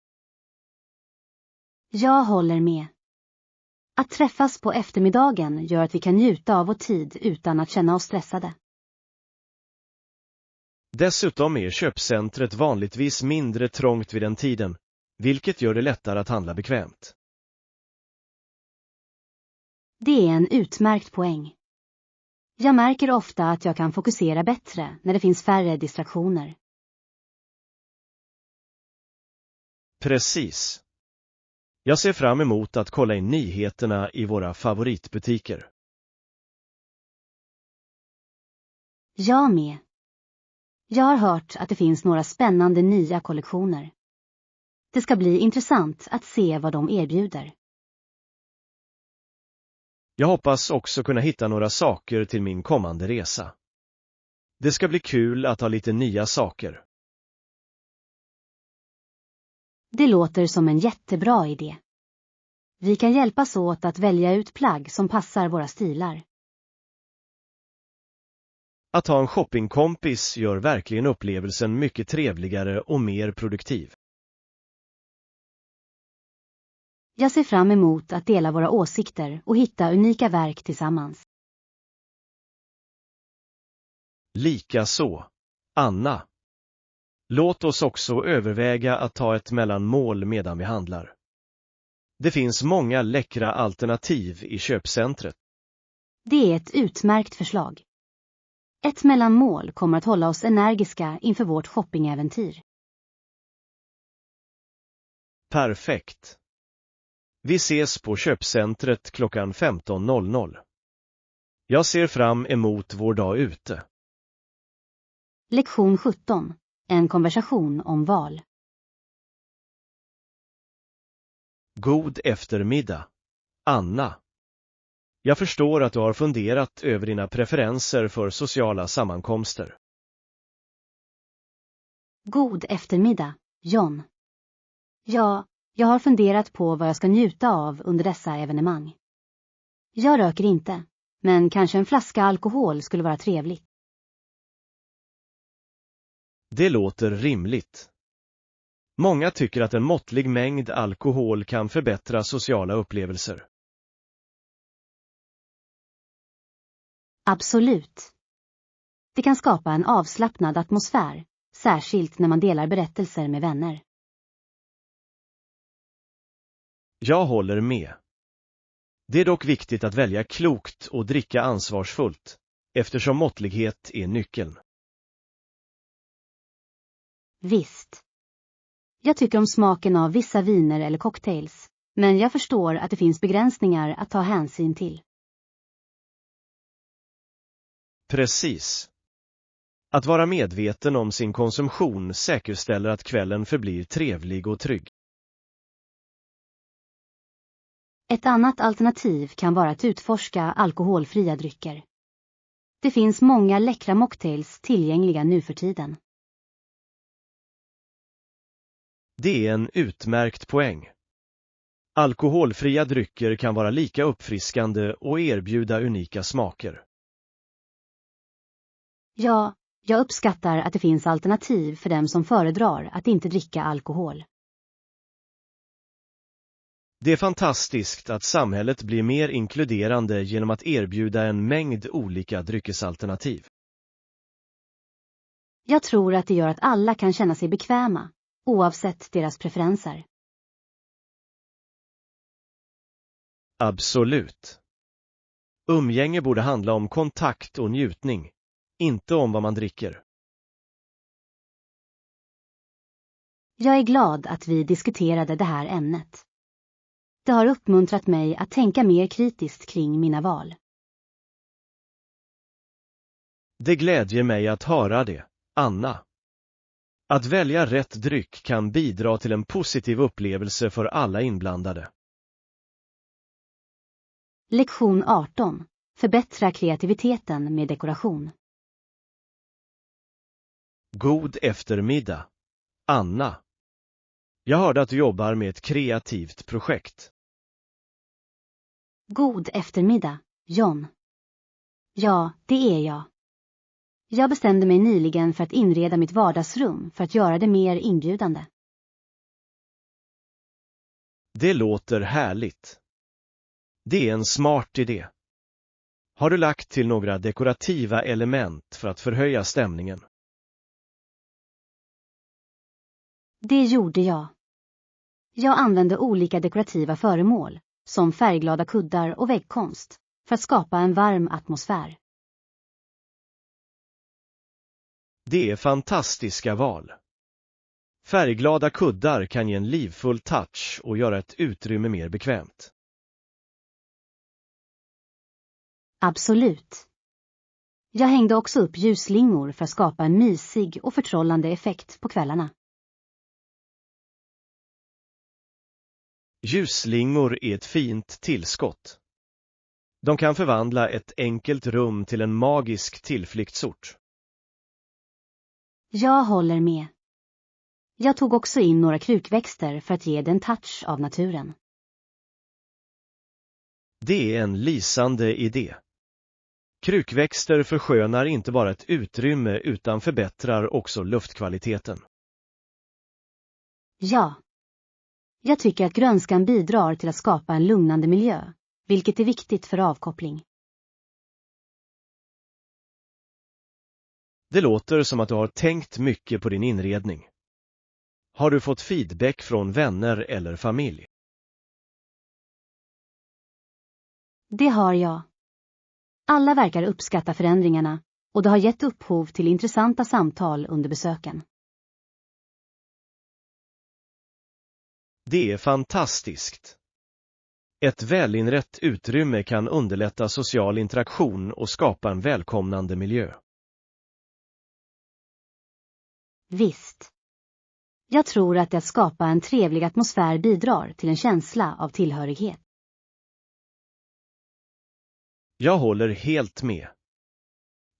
Jag håller med. Att träffas på eftermiddagen gör att vi kan njuta av vår tid utan att känna oss stressade. Dessutom är köpcentret vanligtvis mindre trångt vid den tiden, vilket gör det lättare att handla bekvämt. Det är en utmärkt poäng. Jag märker ofta att jag kan fokusera bättre när det finns färre distraktioner. Precis. Jag ser fram emot att kolla in nyheterna i våra favoritbutiker. Jag med. Jag har hört att det finns några spännande nya kollektioner. Det ska bli intressant att se vad de erbjuder. Jag hoppas också kunna hitta några saker till min kommande resa. Det ska bli kul att ha lite nya saker. Det låter som en jättebra idé. Vi kan hjälpas åt att välja ut plagg som passar våra stilar. Att ha en shoppingkompis gör verkligen upplevelsen mycket trevligare och mer produktiv. Jag ser fram emot att dela våra åsikter och hitta unika verk tillsammans. Likaså, Anna. Låt oss också överväga att ta ett mellanmål medan vi handlar. Det finns många läckra alternativ i köpcentret. Det är ett utmärkt förslag. Ett mellanmål kommer att hålla oss energiska inför vårt shoppingäventyr. Perfekt. Vi ses på köpcentret klockan 15:00. Jag ser fram emot vår dag ute. Lektion 17. En konversation om val. God eftermiddag, Anna. Jag förstår att du har funderat över dina preferenser för sociala sammankomster. God eftermiddag, John. Ja, jag har funderat på vad jag ska njuta av under dessa evenemang. Jag röker inte, men kanske en flaska alkohol skulle vara trevligt. Det låter rimligt. Många tycker att en måttlig mängd alkohol kan förbättra sociala upplevelser. Absolut. Det kan skapa en avslappnad atmosfär, särskilt när man delar berättelser med vänner. Jag håller med. Det är dock viktigt att välja klokt och dricka ansvarsfullt, eftersom måttlighet är nyckeln. Visst. Jag tycker om smaken av vissa viner eller cocktails, men jag förstår att det finns begränsningar att ta hänsyn till. Precis. Att vara medveten om sin konsumtion säkerställer att kvällen förblir trevlig och trygg. Ett annat alternativ kan vara att utforska alkoholfria drycker. Det finns många läckra mocktails tillgängliga nu för tiden. Det är en utmärkt poäng. Alkoholfria drycker kan vara lika uppfriskande och erbjuda unika smaker. Ja, jag uppskattar att det finns alternativ för dem som föredrar att inte dricka alkohol. Det är fantastiskt att samhället blir mer inkluderande genom att erbjuda en mängd olika dryckesalternativ. Jag tror att det gör att alla kan känna sig bekväma, oavsett deras preferenser. Absolut. Umgänge borde handla om kontakt och njutning, inte om vad man dricker. Jag är glad att vi diskuterade det här ämnet. Det har uppmuntrat mig att tänka mer kritiskt kring mina val. Det glädjer mig att höra det, Anna. Att välja rätt dryck kan bidra till en positiv upplevelse för alla inblandade. Lektion 18. Förbättra kreativiteten med dekoration. God eftermiddag, Anna. Jag hörde att du jobbar med ett kreativt projekt. God eftermiddag, John. Ja, det är jag. Jag bestämde mig nyligen för att inreda mitt vardagsrum för att göra det mer inbjudande. Det låter härligt. Det är en smart idé. Har du lagt till några dekorativa element för att förhöja stämningen? Det gjorde jag. Jag använde olika dekorativa föremål, som färgglada kuddar och väggkonst, för att skapa en varm atmosfär. Det är fantastiska val. Färgglada kuddar kan ge en livfull touch och göra ett utrymme mer bekvämt. Absolut. Jag hängde också upp ljusslingor för att skapa en mysig och förtrollande effekt på kvällarna. Ljusslingor är ett fint tillskott. De kan förvandla ett enkelt rum till en magisk tillflyktsort. Jag håller med. Jag tog också in några krukväxter för att ge det en touch av naturen. Det är en lysande idé. Krukväxter förskönar inte bara ett utrymme utan förbättrar också luftkvaliteten. Ja. Jag tycker att grönskan bidrar till att skapa en lugnande miljö, vilket är viktigt för avkoppling. Det låter som att du har tänkt mycket på din inredning. Har du fått feedback från vänner eller familj? Det har jag. Alla verkar uppskatta förändringarna och det har gett upphov till intressanta samtal under besöken. Det är fantastiskt. Ett välinrett utrymme kan underlätta social interaktion och skapa en välkomnande miljö. Visst. Jag tror att det att skapa en trevlig atmosfär bidrar till en känsla av tillhörighet. Jag håller helt med.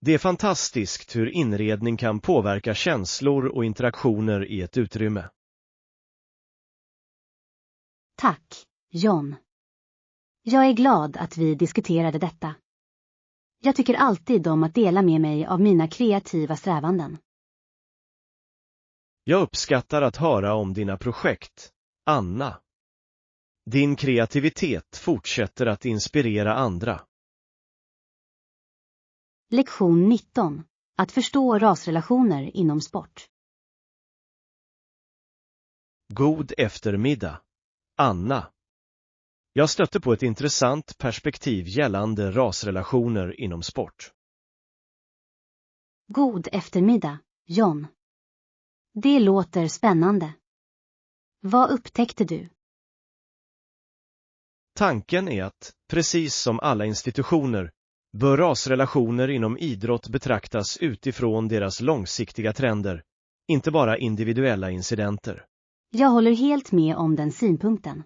Det är fantastiskt hur inredning kan påverka känslor och interaktioner i ett utrymme. Tack, John. Jag är glad att vi diskuterade detta. Jag tycker alltid om att dela med mig av mina kreativa strävanden. Jag uppskattar att höra om dina projekt, Anna. Din kreativitet fortsätter att inspirera andra. Lektion 19. Att förstå rasrelationer inom sport. God eftermiddag, Anna. Jag stötte på ett intressant perspektiv gällande rasrelationer inom sport. God eftermiddag, John. Det låter spännande. Vad upptäckte du? Tanken är att, precis som alla institutioner, bör rasrelationer inom idrott betraktas utifrån deras långsiktiga trender, inte bara individuella incidenter. Jag håller helt med om den synpunkten.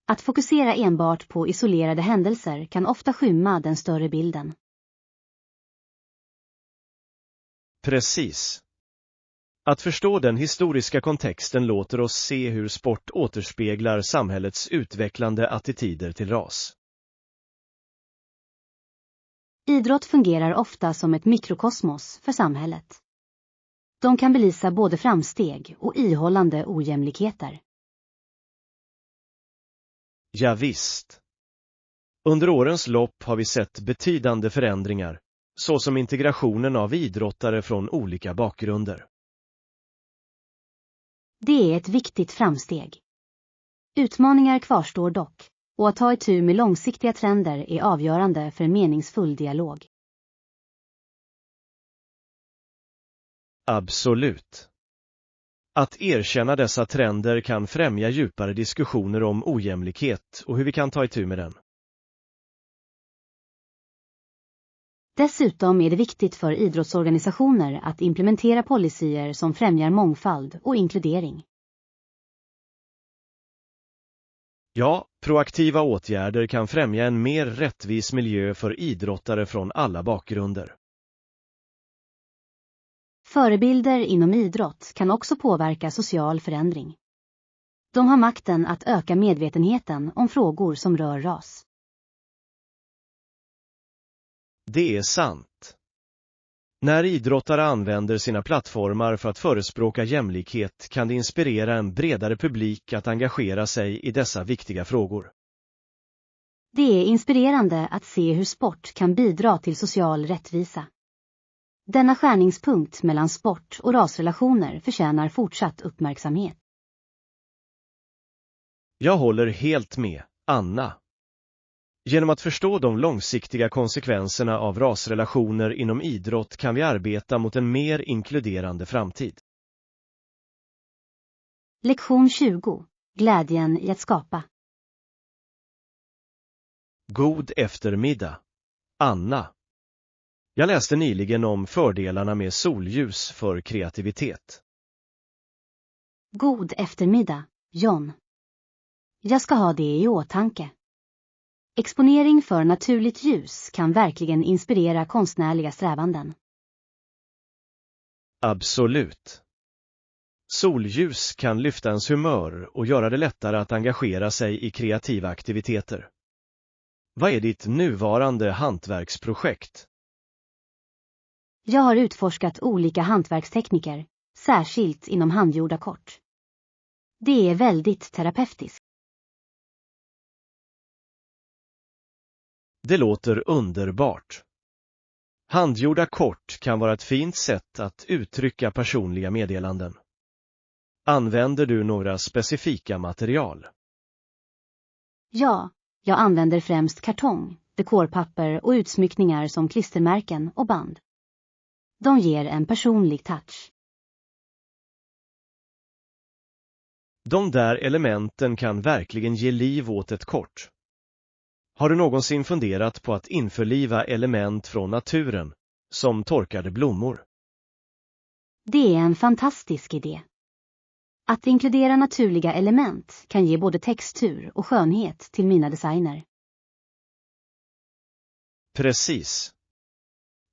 Att fokusera enbart på isolerade händelser kan ofta skymma den större bilden. Precis. Att förstå den historiska kontexten låter oss se hur sport återspeglar samhällets utvecklande attityder till ras. Idrott fungerar ofta som ett mikrokosmos för samhället. De kan belysa både framsteg och ihållande ojämlikheter. Ja visst. Under årens lopp har vi sett betydande förändringar, såsom integrationen av idrottare från olika bakgrunder. Det är ett viktigt framsteg. Utmaningar kvarstår dock, och att ta itu med långsiktiga trender är avgörande för en meningsfull dialog. Absolut. Att erkänna dessa trender kan främja djupare diskussioner om ojämlikhet och hur vi kan ta itu med den. Dessutom är det viktigt för idrottsorganisationer att implementera policyer som främjar mångfald och inkludering. Ja, proaktiva åtgärder kan främja en mer rättvis miljö för idrottare från alla bakgrunder. Förebilder inom idrott kan också påverka social förändring. De har makten att öka medvetenheten om frågor som rör ras. Det är sant. När idrottare använder sina plattformar för att förespråka jämlikhet kan det inspirera en bredare publik att engagera sig i dessa viktiga frågor. Det är inspirerande att se hur sport kan bidra till social rättvisa. Denna skärningspunkt mellan sport och rasrelationer förtjänar fortsatt uppmärksamhet. Jag håller helt med, Anna. Genom att förstå de långsiktiga konsekvenserna av rasrelationer inom idrott kan vi arbeta mot en mer inkluderande framtid. Lektion 20. Glädjen i att skapa. God eftermiddag, Anna. Jag läste nyligen om fördelarna med solljus för kreativitet. God eftermiddag, John. Jag ska ha det i åtanke. Exponering för naturligt ljus kan verkligen inspirera konstnärliga strävanden. Absolut. Solljus kan lyfta ens humör och göra det lättare att engagera sig i kreativa aktiviteter. Vad är ditt nuvarande hantverksprojekt? Jag har utforskat olika hantverkstekniker, särskilt inom handgjorda kort. Det är väldigt terapeutiskt. Det låter underbart. Handgjorda kort kan vara ett fint sätt att uttrycka personliga meddelanden. Använder du några specifika material? Ja, jag använder främst kartong, dekorpapper och utsmyckningar som klistermärken och band. De ger en personlig touch. De där elementen kan verkligen ge liv åt ett kort. Har du någonsin funderat på att införliva element från naturen, som torkade blommor? Det är en fantastisk idé. Att inkludera naturliga element kan ge både textur och skönhet till mina designer. Precis.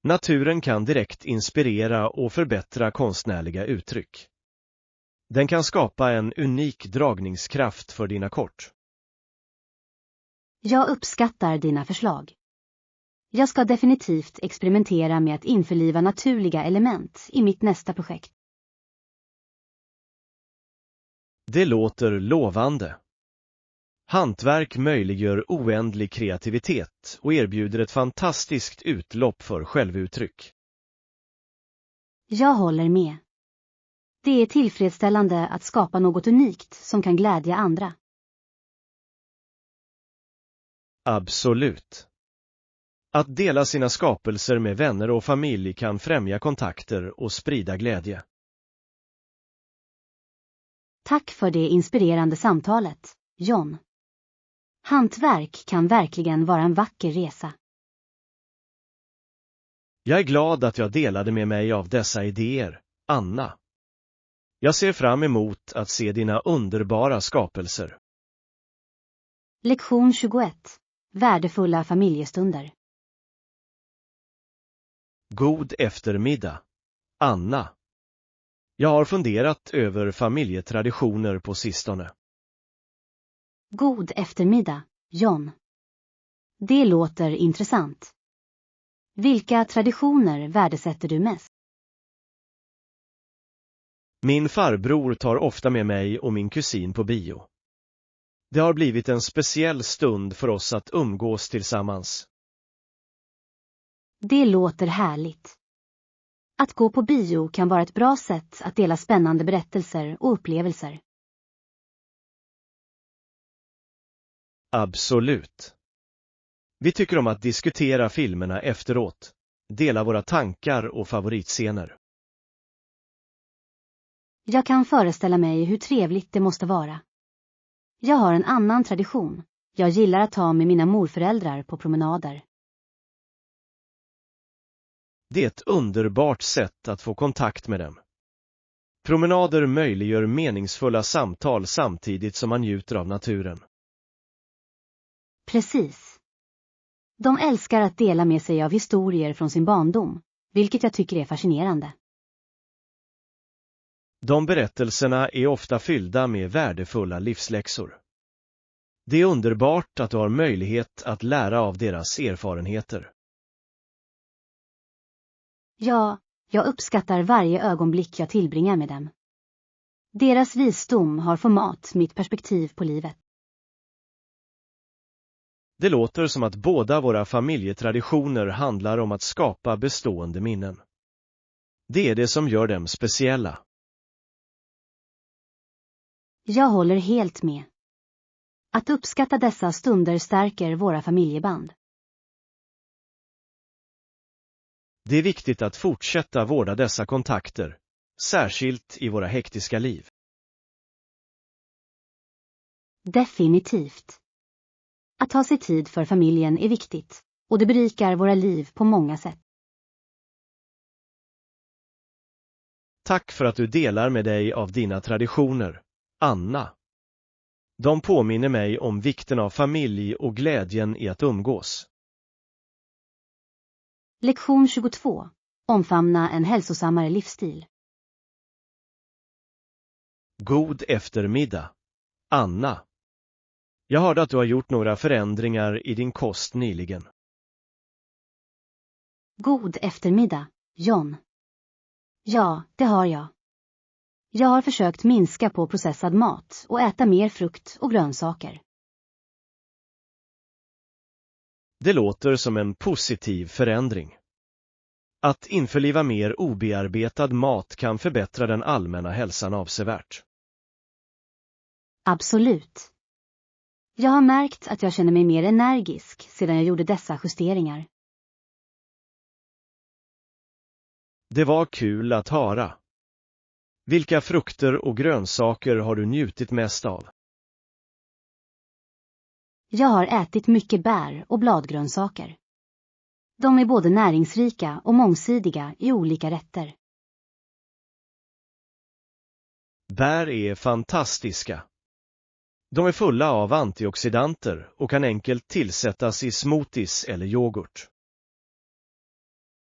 Naturen kan direkt inspirera och förbättra konstnärliga uttryck. Den kan skapa en unik dragningskraft för dina kort. Jag uppskattar dina förslag. Jag ska definitivt experimentera med att införliva naturliga element i mitt nästa projekt. Det låter lovande. Hantverk möjliggör oändlig kreativitet och erbjuder ett fantastiskt utlopp för självuttryck. Jag håller med. Det är tillfredsställande att skapa något unikt som kan glädja andra. Absolut. Att dela sina skapelser med vänner och familj kan främja kontakter och sprida glädje. Tack för det inspirerande samtalet, John. Hantverk kan verkligen vara en vacker resa. Jag är glad att jag delade med mig av dessa idéer, Anna. Jag ser fram emot att se dina underbara skapelser. Lektion 21. Värdefulla familjestunder. God eftermiddag, Anna. Jag har funderat över familjetraditioner på sistone. God eftermiddag, John. Det låter intressant. Vilka traditioner värdesätter du mest? Min farbror tar ofta med mig och min kusin på bio. Det har blivit en speciell stund för oss att umgås tillsammans. Det låter härligt. Att gå på bio kan vara ett bra sätt att dela spännande berättelser och upplevelser. Absolut. Vi tycker om att diskutera filmerna efteråt, dela våra tankar och favoritscener. Jag kan föreställa mig hur trevligt det måste vara. Jag har en annan tradition. Jag gillar att ta med mina morföräldrar på promenader. Det är ett underbart sätt att få kontakt med dem. Promenader möjliggör meningsfulla samtal samtidigt som man njuter av naturen. Precis. De älskar att dela med sig av historier från sin barndom, vilket jag tycker är fascinerande. De berättelserna är ofta fyllda med värdefulla livsläxor. Det är underbart att du har möjlighet att lära av deras erfarenheter. Ja, jag uppskattar varje ögonblick jag tillbringar med dem. Deras visdom har format mitt perspektiv på livet. Det låter som att båda våra familjetraditioner handlar om att skapa bestående minnen. Det är det som gör dem speciella. Jag håller helt med. Att uppskatta dessa stunder stärker våra familjeband. Det är viktigt att fortsätta vårda dessa kontakter, särskilt i våra hektiska liv. Definitivt. Att ta sig tid för familjen är viktigt, och det berikar våra liv på många sätt. Tack för att du delar med dig av dina traditioner, Anna. De påminner mig om vikten av familj och glädjen i att umgås. Lektion 22. Omfamna en hälsosammare livsstil. God eftermiddag, Anna. Jag hörde att du har gjort några förändringar i din kost nyligen. God eftermiddag, John. Ja, det har jag. Jag har försökt minska på processad mat och äta mer frukt och grönsaker. Det låter som en positiv förändring. Att införliva mer obearbetad mat kan förbättra den allmänna hälsan avsevärt. Absolut. Jag har märkt att jag känner mig mer energisk sedan jag gjorde dessa justeringar. Det var kul att höra. Vilka frukter och grönsaker har du njutit mest av? Jag har ätit mycket bär och bladgrönsaker. De är både näringsrika och mångsidiga i olika rätter. Bär är fantastiska. De är fulla av antioxidanter och kan enkelt tillsättas i smoothies eller yoghurt.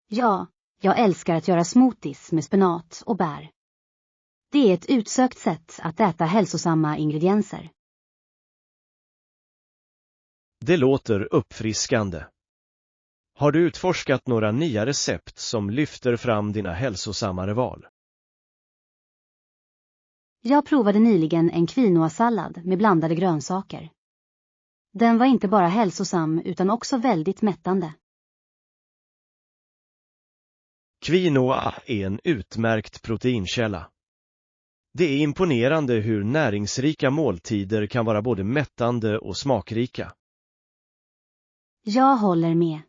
Ja, jag älskar att göra smoothies med spenat och bär. Det är ett utsökt sätt att äta hälsosamma ingredienser. Det låter uppfriskande. Har du utforskat några nya recept som lyfter fram dina hälsosammare val? Jag provade nyligen en quinoa-sallad med blandade grönsaker. Den var inte bara hälsosam utan också väldigt mättande. Quinoa är en utmärkt proteinkälla. Det är imponerande hur näringsrika måltider kan vara både mättande och smakrika. Jag håller med.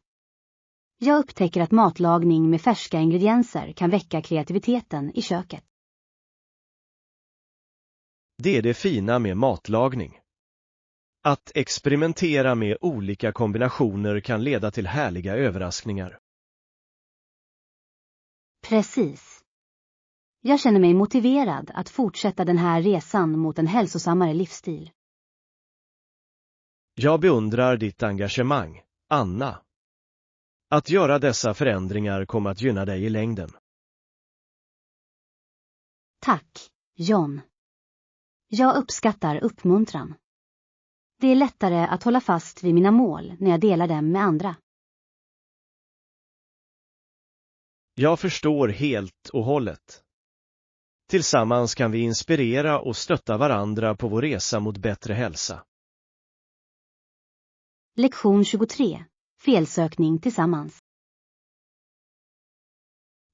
Jag upptäcker att matlagning med färska ingredienser kan väcka kreativiteten i köket. Det är det fina med matlagning. Att experimentera med olika kombinationer kan leda till härliga överraskningar. Precis. Jag känner mig motiverad att fortsätta den här resan mot en hälsosammare livsstil. Jag beundrar ditt engagemang, Anna. Att göra dessa förändringar kommer att gynna dig i längden. Tack, John. Jag uppskattar uppmuntran. Det är lättare att hålla fast vid mina mål när jag delar dem med andra. Jag förstår helt och hållet. Tillsammans kan vi inspirera och stötta varandra på vår resa mot bättre hälsa. Lektion 23. Felsökning tillsammans.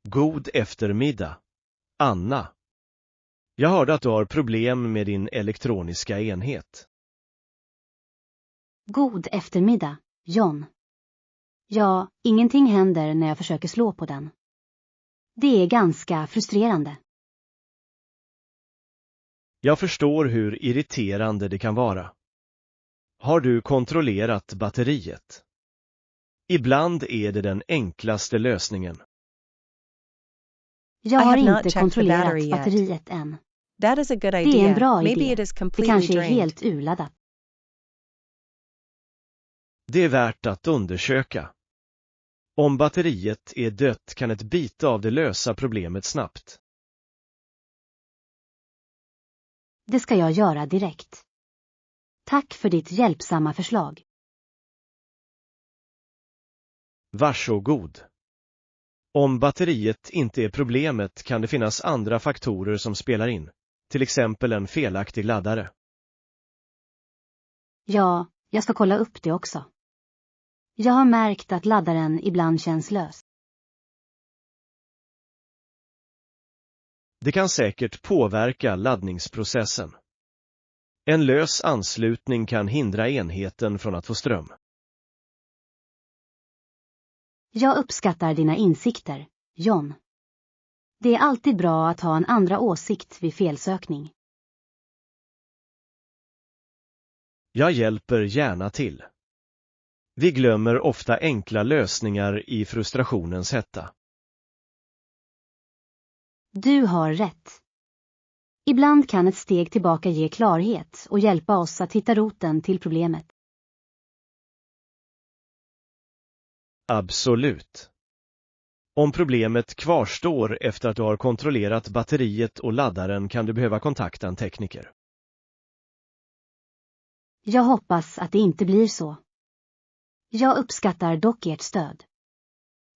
God eftermiddag, Anna. Jag hörde att du har problem med din elektroniska enhet. God eftermiddag, John. Ja, ingenting händer när jag försöker slå på den. Det är ganska frustrerande. Jag förstår hur irriterande det kan vara. Har du kontrollerat batteriet? Ibland är det den enklaste lösningen. Jag I har have not inte checked the kontrollerat battery yet. batteriet än. That is a good Det är idea. en bra Maybe idé. it is Det completely kanske är drained. helt urladdat. Det är värt att undersöka. Om batteriet är dött kan ett byte av det lösa problemet snabbt. Det ska jag göra direkt. Tack för ditt hjälpsamma förslag. Varsågod. Om batteriet inte är problemet kan det finnas andra faktorer som spelar in, till exempel en felaktig laddare. Ja, jag ska kolla upp det också. Jag har märkt att laddaren ibland känns lös. Det kan säkert påverka laddningsprocessen. En lös anslutning kan hindra enheten från att få ström. Jag uppskattar dina insikter, John. Det är alltid bra att ha en andra åsikt vid felsökning. Jag hjälper gärna till. Vi glömmer ofta enkla lösningar i frustrationens hetta. Du har rätt. Ibland kan ett steg tillbaka ge klarhet och hjälpa oss att hitta roten till problemet. Absolut. Om problemet kvarstår efter att du har kontrollerat batteriet och laddaren kan du behöva kontakta en tekniker. Jag hoppas att det inte blir så. Jag uppskattar dock ert stöd.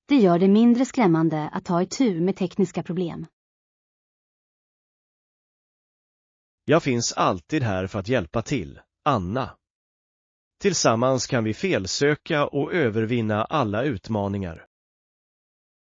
Det gör det mindre skrämmande att ta itu med tekniska problem. Jag finns alltid här för att hjälpa till, Anna. Tillsammans kan vi felsöka och övervinna alla utmaningar.